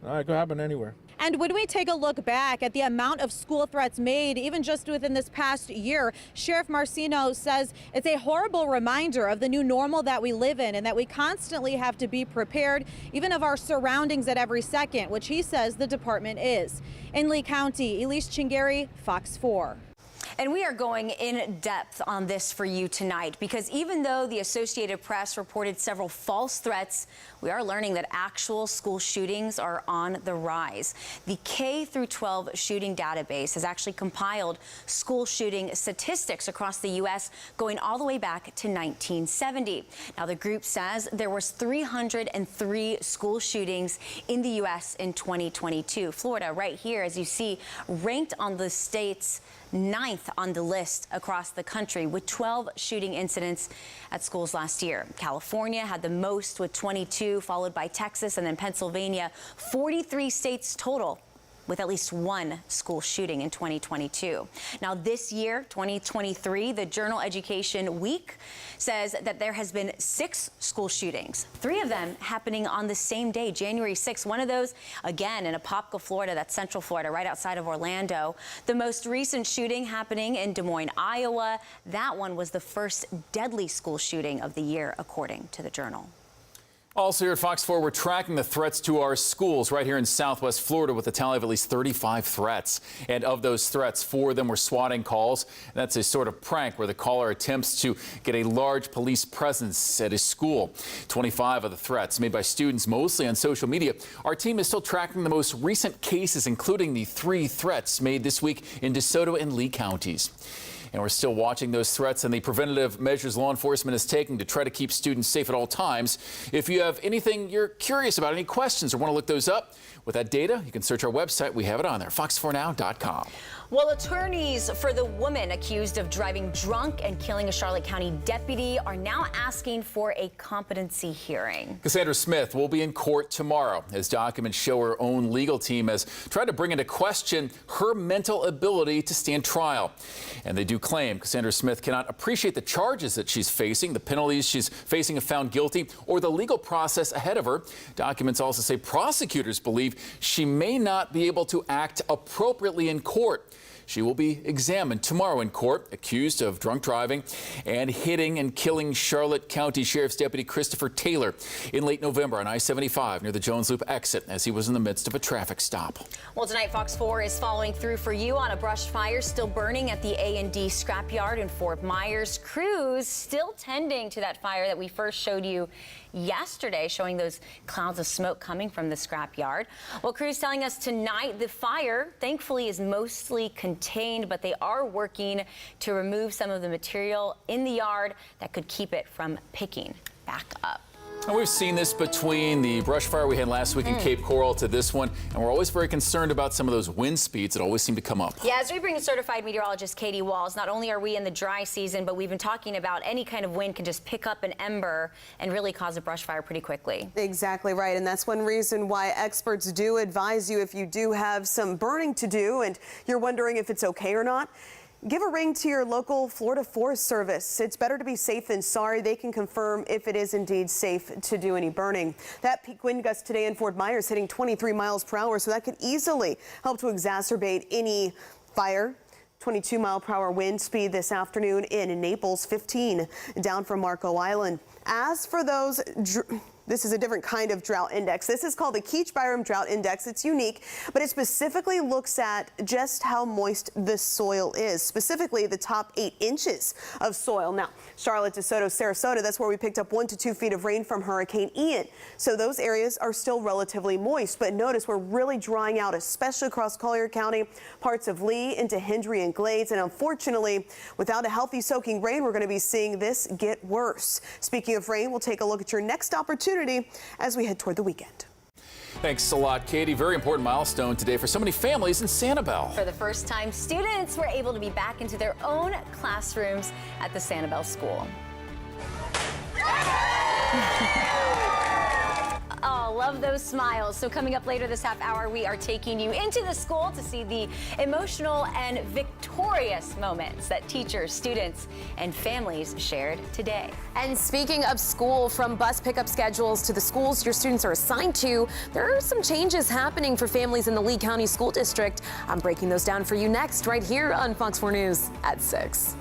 no, it could happen anywhere. And when we take a look back at the amount of school threats made, even just within this past year, Sheriff Marcino says it's a horrible reminder of the new normal that we live in and that we constantly have to be prepared, even of our surroundings at every second, which he says the department is. In Lee County, Elise Chingary, Fox 4. And we are going in depth on this for you tonight because even though the Associated Press reported several false threats, we are learning that actual school shootings are on the rise. The K-12 shooting database has actually compiled school shooting statistics across the U.S. going all the way back to 1970. Now, the group says there was 303 school shootings in the U.S. in 2022. Florida, right here, as you see, ranked on the state's 9th on the list across the country with 12 shooting incidents at schools last year. California had the most with 22, followed by Texas and then Pennsylvania. 43 states total with at least 1 school shooting in 2022. Now this year, 2023, the journal Education Week says that there has been 6 school shootings, 3 of them happening on the same day, January 6th. One of those, again, in Apopka, Florida, that's Central Florida, right outside of Orlando. The most recent shooting happening in Des Moines, Iowa. That one was the first deadly school shooting of the year, according to the journal. Also here at Fox 4, we're tracking the threats to our schools right here in Southwest Florida with a tally of at least 35 threats. And of those threats, 4 of them were swatting calls. And that's a sort of prank where the caller attempts to get a large police presence at his school. 25 of the threats made by students, mostly on social media. Our team is still tracking the most recent cases, including the 3 threats made this week in DeSoto and Lee counties. And we're still watching those threats and the preventative measures law enforcement is taking to try to keep students safe at all times. If you have anything you're curious about, any questions or want to look those up, with that data, you can search our website. We have it on there, fox4now.com. Well, attorneys for the woman accused of driving drunk and killing a Charlotte County deputy are now asking for a competency hearing. Cassandra Smith will be in court tomorrow as documents show her own legal team has tried to bring into question her mental ability to stand trial. And they do claim Cassandra Smith cannot appreciate the charges that she's facing, the penalties she's facing if found guilty, or the legal process ahead of her. Documents also say prosecutors believe she may not be able to act appropriately in court. She will be examined tomorrow in court, accused of drunk driving and hitting and killing Charlotte County Sheriff's Deputy Christopher Taylor in late November on I-75 near the Jones Loop exit as he was in the midst of a traffic stop. Well, tonight Fox 4 is following through for you on a brush fire still burning at the A&D scrapyard in Fort Myers. Crews still tending to that fire that we first showed you yesterday, showing those clouds of smoke coming from the scrapyard. Well, crews telling us tonight the fire thankfully is mostly contained, but they are working to remove some of the material in the yard that could keep it from picking back up. And we've seen this between the brush fire we had last week in Cape Coral to this one, and we're always very concerned about some of those wind speeds that always seem to come up. Yeah, as we bring in certified meteorologist Katie Walls, not only are we in the dry season, but we've been talking about any kind of wind can just pick up an ember and really cause a brush fire pretty quickly. Exactly right, and that's one reason why experts do advise you if you do have some burning to do and you're wondering if it's okay or not. Give a ring to your local Florida Forest Service. It's better to be safe than sorry. They can confirm if it is indeed safe to do any burning. That peak wind gust today in Fort Myers hitting 23 miles per hour, so that could easily help to exacerbate any fire. 22-mile-per-hour wind speed this afternoon in Naples, 15 down from Marco Island. As for those, this is a different kind of drought index. This is called the Keach-Byram Drought Index. It's unique, but it specifically looks at just how moist the soil is, specifically the top 8 inches of soil. Now, Charlotte, DeSoto, Sarasota, that's where we picked up 1 to 2 feet of rain from Hurricane Ian. So those areas are still relatively moist, but notice we're really drying out, especially across Collier County, parts of Lee into Hendry and Glades. And unfortunately, without a healthy soaking rain, we're going to be seeing this get worse. Speaking of rain, we'll take a look at your next opportunity as we head toward the weekend. Thanks a lot, Katie. Very important milestone today for so many families in Sanibel. For the first time, students were able to be back into their own classrooms at the Sanibel school. Oh, love those smiles. So coming up later this half hour, we are taking you into the school to see the emotional and victorious moments that teachers, students, and families shared today. And speaking of school, from bus pickup schedules to the schools your students are assigned to, there are some changes happening for families in the Lee County School District. I'm breaking those down for you next, right here on Fox 4 News at 6.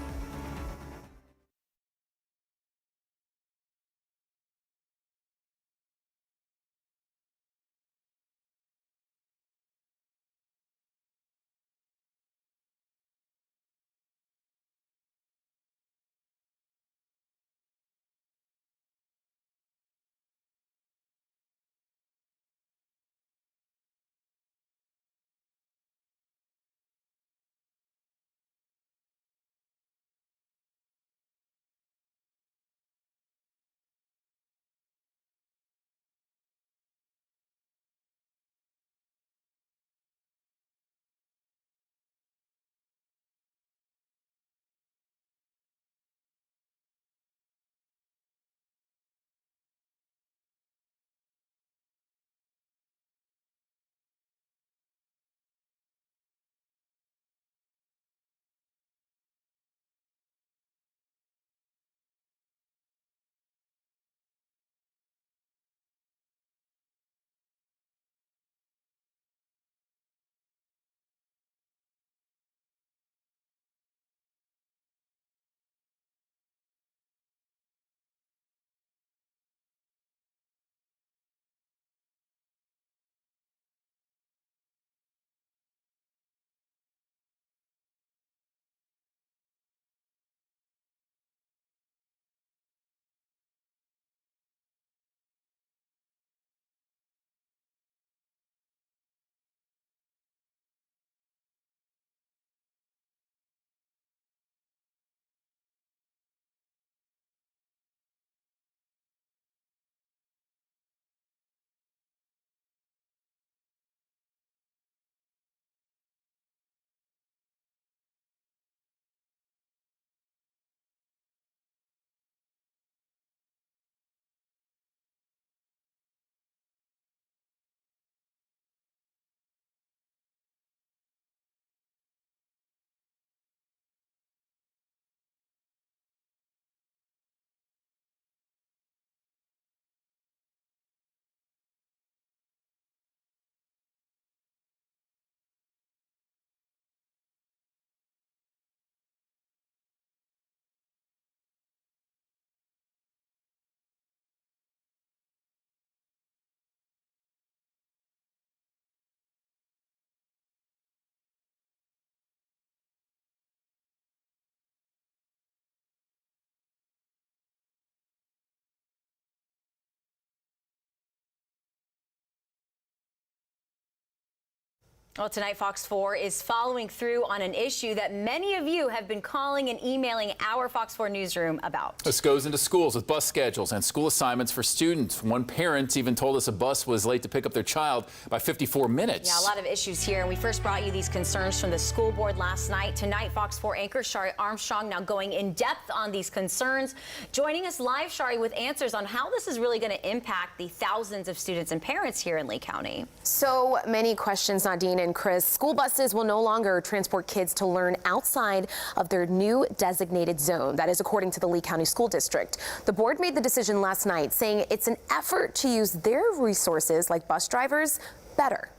Well, tonight, Fox 4 is following through on an issue that many of you have been calling and emailing our Fox 4 newsroom about. This goes into schools with bus schedules and school assignments for students. One parent even told us a bus was late to pick up their child by 54 minutes. Yeah, a lot of issues here, and we first brought you these concerns from the school board last night. Tonight, Fox 4 anchor Shari Armstrong now going in depth on these concerns. Joining us live, Shari, with answers on how this is really going to impact the thousands of students and parents here in Lee County. So many questions, Nadine and Chris. School buses will no longer transport kids to learn outside of their new designated zone. That is according to the Lee County School District. The board made the decision last night, saying it's an effort to use their resources, like bus drivers, better.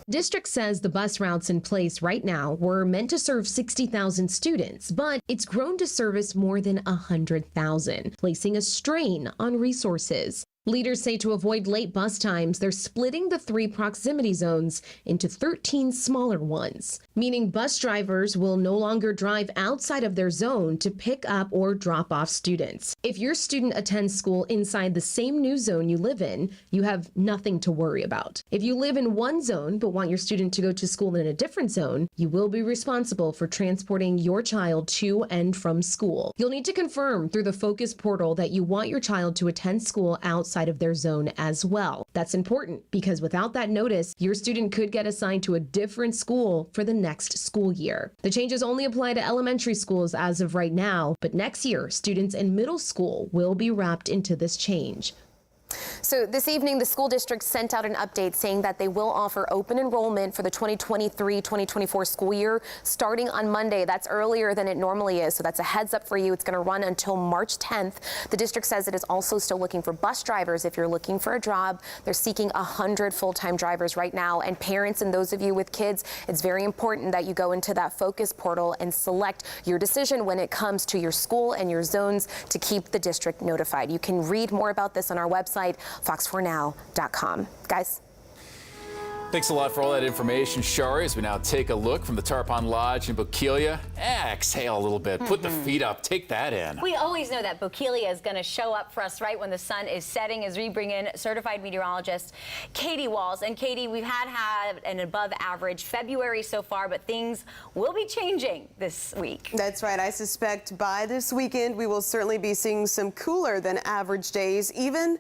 District says the bus routes in place right now were meant to serve 60,000 students, but it's grown to service more than 100,000, placing a strain on resources. Leaders say to avoid late bus times, they're splitting the 3 proximity zones into 13 smaller ones, meaning bus drivers will no longer drive outside of their zone to pick up or drop off students. If your student attends school inside the same new zone you live in, you have nothing to worry about. If you live in one zone but want your student to go to school in a different zone, you will be responsible for transporting your child to and from school. You'll need to confirm through the Focus portal that you want your child to attend school outside of their zone as well. That's important because without that notice, your student could get assigned to a different school for the next school year. The changes only apply to elementary schools as of right now, but next year, students in middle school will be wrapped into this change. So this evening, the school district sent out an update saying that they will offer open enrollment for the 2023-2024 school year starting on Monday. That's earlier than it normally is, so that's a heads up for you. It's going to run until March 10th. The district says it is also still looking for bus drivers. If you're looking for a job, they're seeking 100 full-time drivers right now. And parents and those of you with kids, it's very important that you go into that Focus portal and select your decision when it comes to your school and your zones to keep the district notified. You can read more about this on our website, fox4now.com. Guys. Thanks a lot for all that information, Shari. As we now take a look from the Tarpon Lodge in Bokeelia. Exhale a little bit. Put the feet up. Take that in. We always know that Bokeelia is going to show up for us right when the sun is setting as we bring in certified meteorologist Katie Walls. And Katie, we've had an above average February so far, but things will be changing this week. That's right. I suspect by this weekend we will certainly be seeing some cooler than average days, even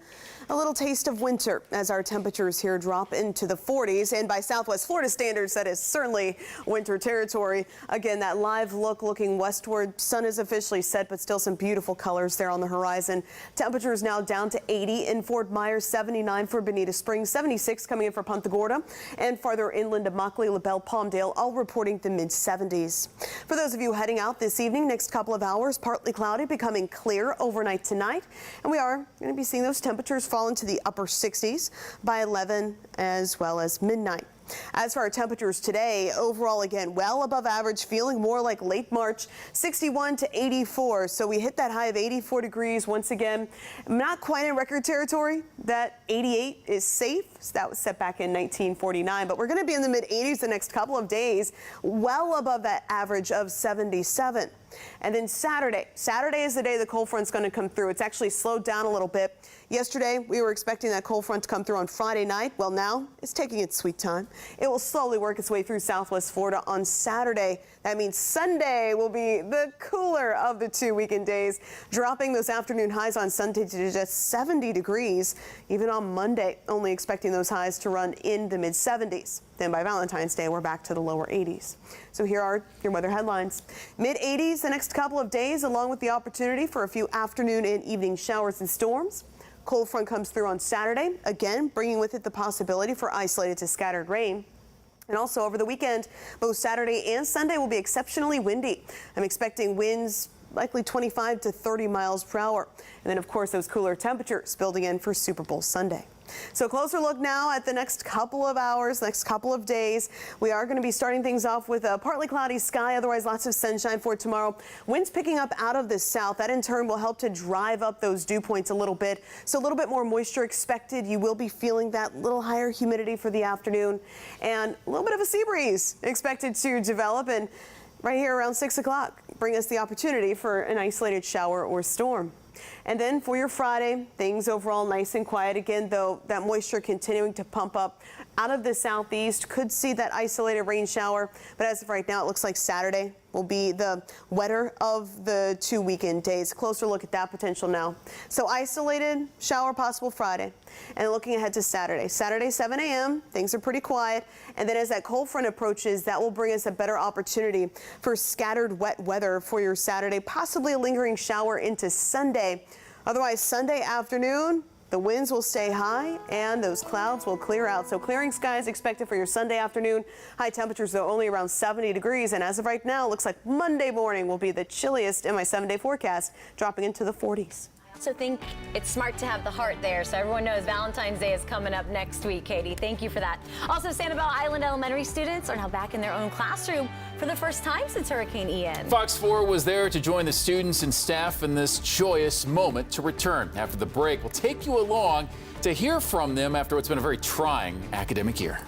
a little taste of winter as our temperatures here drop into the 40s. And by Southwest Florida standards, that is certainly winter territory. Again, that live look looking westward. Sun is officially set, but still some beautiful colors there on the horizon. Temperatures now down to 80 in Fort Myers, 79 for Bonita Springs, 76 coming in for Punta Gorda, and farther inland to Mockley, LaBelle, Palmdale, all reporting the mid-70s. For those of you heading out this evening, next couple of hours, partly cloudy, becoming clear overnight tonight. And we are going to be seeing those temperatures fall into the upper 60s by 11 as well as midnight. As for our temperatures today, overall again well above average, feeling more like late March, 61 to 84. So we hit that high of 84 degrees once again. Not quite in record territory. That 88 is safe. So that was set back in 1949. But we're going to be in the mid 80s the next couple of days, well above that average of 77. And then Saturday is the day the cold front's going to come through. It's actually slowed down a little bit. Yesterday, we were expecting that cold front to come through on Friday night. Well, now it's taking its sweet time. It will slowly work its way through Southwest Florida on Saturday. That means Sunday will be the cooler of the 2 weekend days, dropping those afternoon highs on Sunday to just 70 degrees. Even on Monday, only expecting those highs to run in the mid 70s. Then by Valentine's Day, we're back to the lower 80s. So here are your weather headlines. Mid 80s the next couple of days, along with the opportunity for a few afternoon and evening showers and storms. Cold front comes through on Saturday, again bringing with it the possibility for isolated to scattered rain. And also over the weekend, both Saturday and Sunday will be exceptionally windy. I'm expecting winds likely 25 to 30 miles per hour. And then, of course, those cooler temperatures building in for Super Bowl Sunday. So a closer look now at the next couple of hours, next couple of days. We are going to be starting things off with a partly cloudy sky, otherwise lots of sunshine for tomorrow. Winds picking up out of the south. That in turn will help to drive up those dew points a little bit. So a little bit more moisture expected. You will be feeling that little higher humidity for the afternoon and a little bit of a sea breeze expected to develop. And right here around 6 o'clock, bring us the opportunity for an isolated shower or storm. And then for your Friday, things overall nice and quiet again, though that moisture continuing to pump up out of the southeast. Could see that isolated rain shower, but as of right now, it looks like Saturday will be the wetter of the 2 weekend days. Closer look at that potential now. So isolated shower possible Friday, and looking ahead to Saturday. Saturday 7 a.m. things are pretty quiet, and then as that cold front approaches, that will bring us a better opportunity for scattered wet weather for your Saturday, possibly a lingering shower into Sunday. Otherwise, Sunday afternoon, the winds will stay high and those clouds will clear out. So clearing skies expected for your Sunday afternoon. High temperatures, though, only around 70 degrees. And as of right now, it looks like Monday morning will be the chilliest in my 7-day forecast, dropping into the 40s. I also think it's smart to have the heart there, so everyone knows Valentine's Day is coming up next week, Katie. Thank you for that. Also, Sanibel Island Elementary students are now back in their own classroom for the first time since Hurricane Ian. Fox 4 was there to join the students and staff in this joyous moment to return. After the break, we'll take you along to hear from them after what's been a very trying academic year.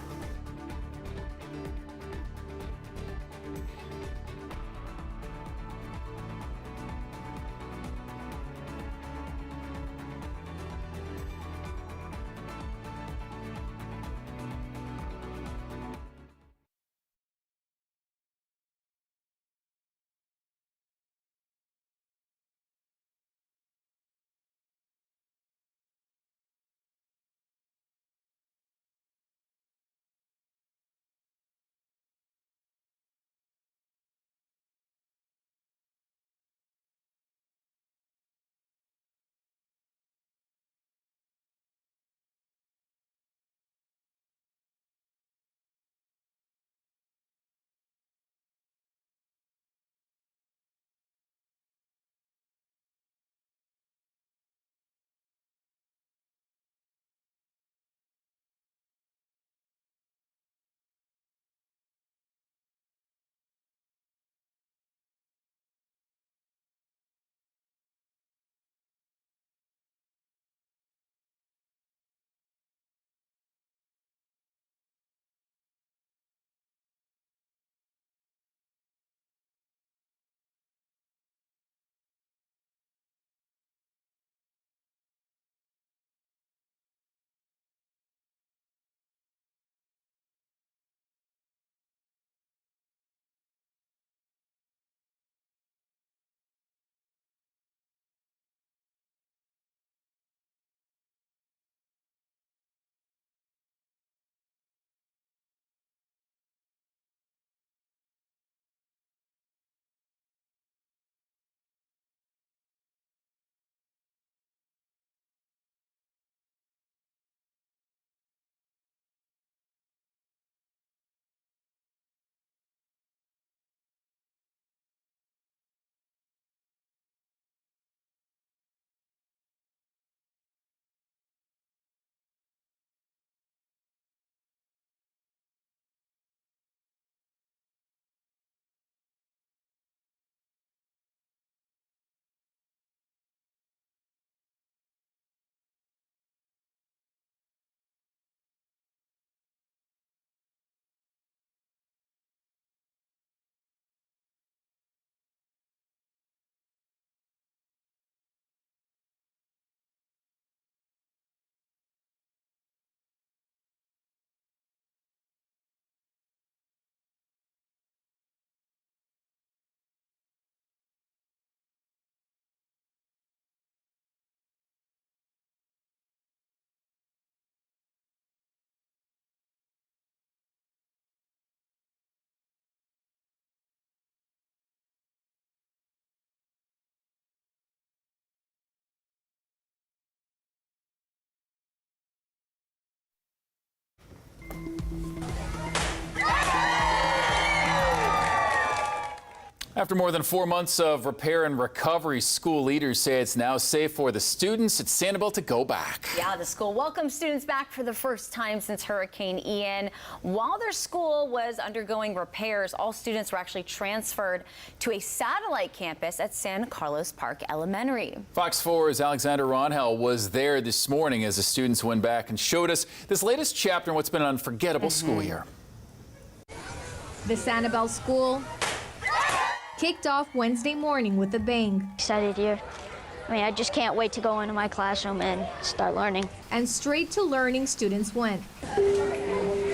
After more than 4 months of repair and recovery, school leaders say it's now safe for the students at Sanibel to go back. Yeah, the school welcomes students back for the first time since Hurricane Ian. While their school was undergoing repairs, all students were actually transferred to a satellite campus at San Carlos Park Elementary. Fox 4's Alexander Ronhell was there this morning as the students went back and showed us this latest chapter in what's been an unforgettable school year. The Sanibel School kicked off Wednesday morning with a bang. Excited here. I just can't wait to go into my classroom and start learning. And straight to learning students went.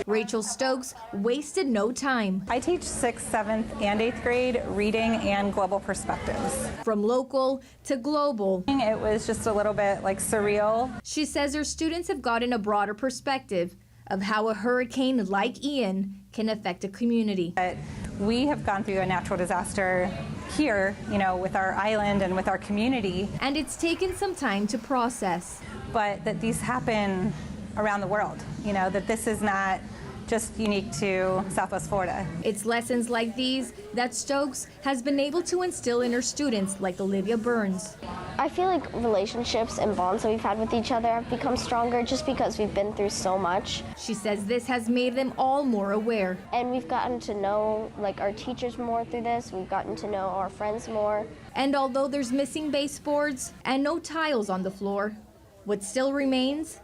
Rachel Stokes wasted no time. I teach 6th, 7th, and 8th grade reading and global perspectives. From local to global. It was just a little bit like surreal. She says her students have gotten a broader perspective of how a hurricane like Ian can affect a community. But we have gone through a natural disaster here, with our island and with our community. And it's taken some time to process. But that these happen around the world, that this is not just unique to Southwest Florida. It's lessons like these that Stokes has been able to instill in her students like Olivia Burns. I feel like relationships and bonds that we've had with each other have become stronger just because we've been through so much. She says this has made them all more aware. And we've gotten to know our teachers more through this. We've gotten to know our friends more. And although there's missing baseboards and no tiles on the floor, what still remains?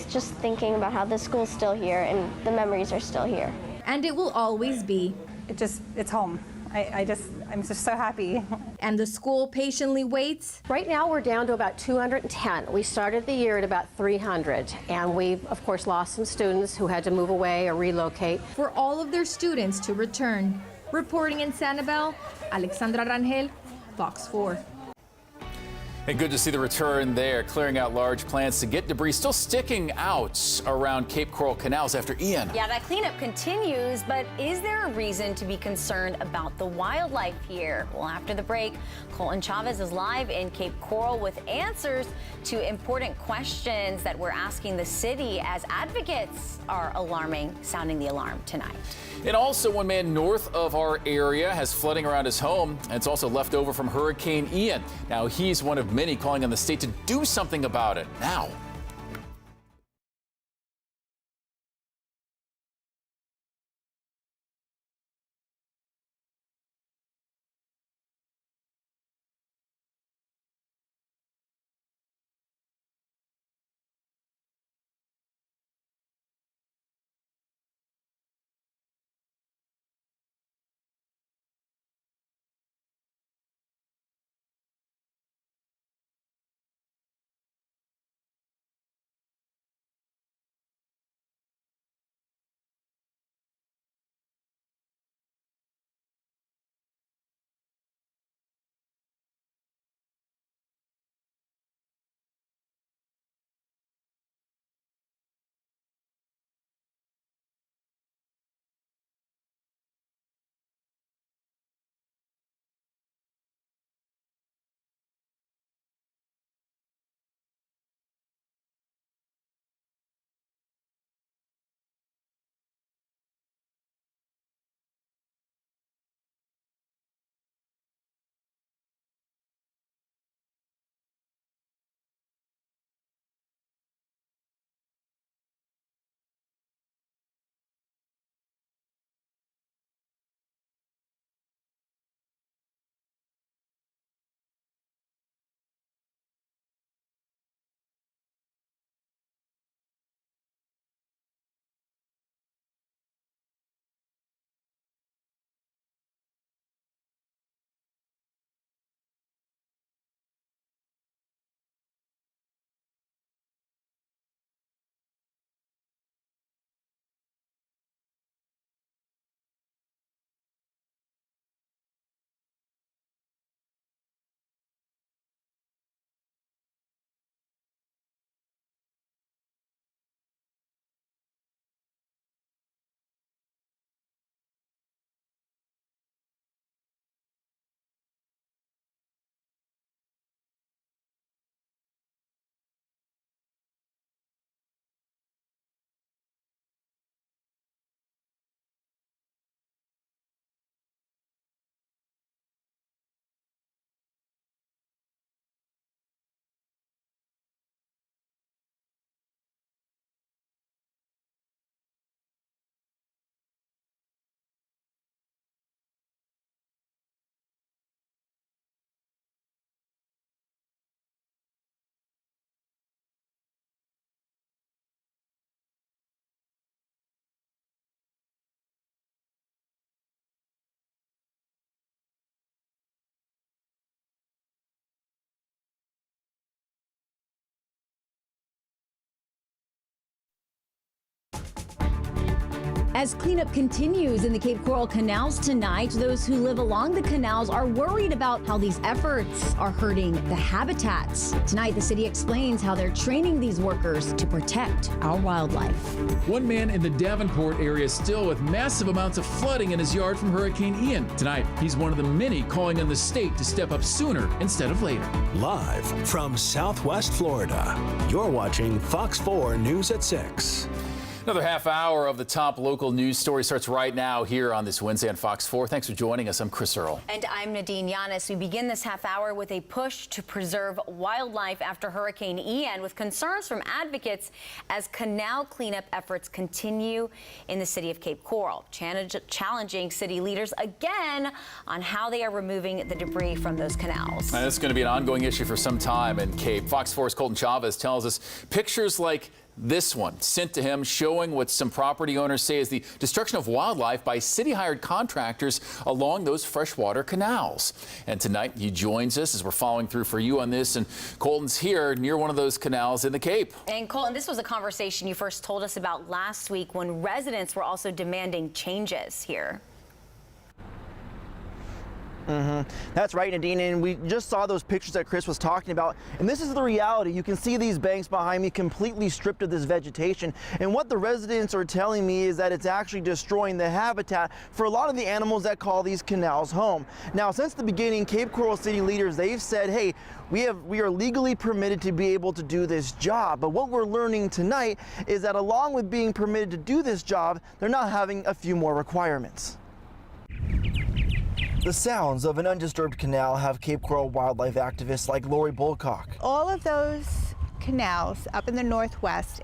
Just thinking about how the school's still here and the memories are still here. And it will always be. It's home. I'm just so happy. And the school patiently waits. Right now we're down to about 210. We started the year at about 300, and we've of course lost some students who had to move away or relocate. For all of their students to return. Reporting in Sanibel, Alexandra Rangel, Fox 4. And good to see the return there, clearing out large plants to get debris still sticking out around Cape Coral canals after Ian. Yeah, that cleanup continues, but is there a reason to be concerned about the wildlife here? Well, after the break, Colton Chavez is live in Cape Coral with answers to important questions that we're asking the city as advocates are sounding the alarm tonight. And also, one man north of our area has flooding around his home. And it's also left over from Hurricane Ian. Now, he's one of many calling on the state to do something about it now. As cleanup continues in the Cape Coral canals tonight, those who live along the canals are worried about how these efforts are hurting the habitats. Tonight, the city explains how they're training these workers to protect our wildlife. One man in the Davenport area still with massive amounts of flooding in his yard from Hurricane Ian. Tonight, he's one of the many calling on the state to step up sooner instead of later. Live from Southwest Florida, you're watching Fox 4 News at 6. Another half hour of the top local news story starts right now here on this Wednesday on Fox 4. Thanks for joining us. I'm Chris Earl. And I'm Nadine Yanis. We begin this half hour with a push to preserve wildlife after Hurricane Ian, with concerns from advocates as canal cleanup efforts continue in the city of Cape Coral, challenging city leaders again on how they are removing the debris from those canals. And it's going to be an ongoing issue for some time in Cape. Fox 4's Colton Chavez tells us pictures like this one sent to him showing what some property owners say is the destruction of wildlife by city-hired contractors along those freshwater canals. And tonight he joins us as we're following through for you on this. And Colton's here near one of those canals in the Cape. And Colton, this was a conversation you first told us about last week when residents were also demanding changes here. That's right, Nadine, and we just saw those pictures that Chris was talking about, and this is the reality. You can see these banks behind me completely stripped of this vegetation, and what the residents are telling me is that it's actually destroying the habitat for a lot of the animals that call these canals home. Now, since the beginning, Cape Coral city leaders, they've said, hey, we are legally permitted to be able to do this job, but what we're learning tonight is that along with being permitted to do this job, they're now having a few more requirements. The sounds of an undisturbed canal have Cape Coral wildlife activists like Lori Bulcock. All of those canals up in the northwest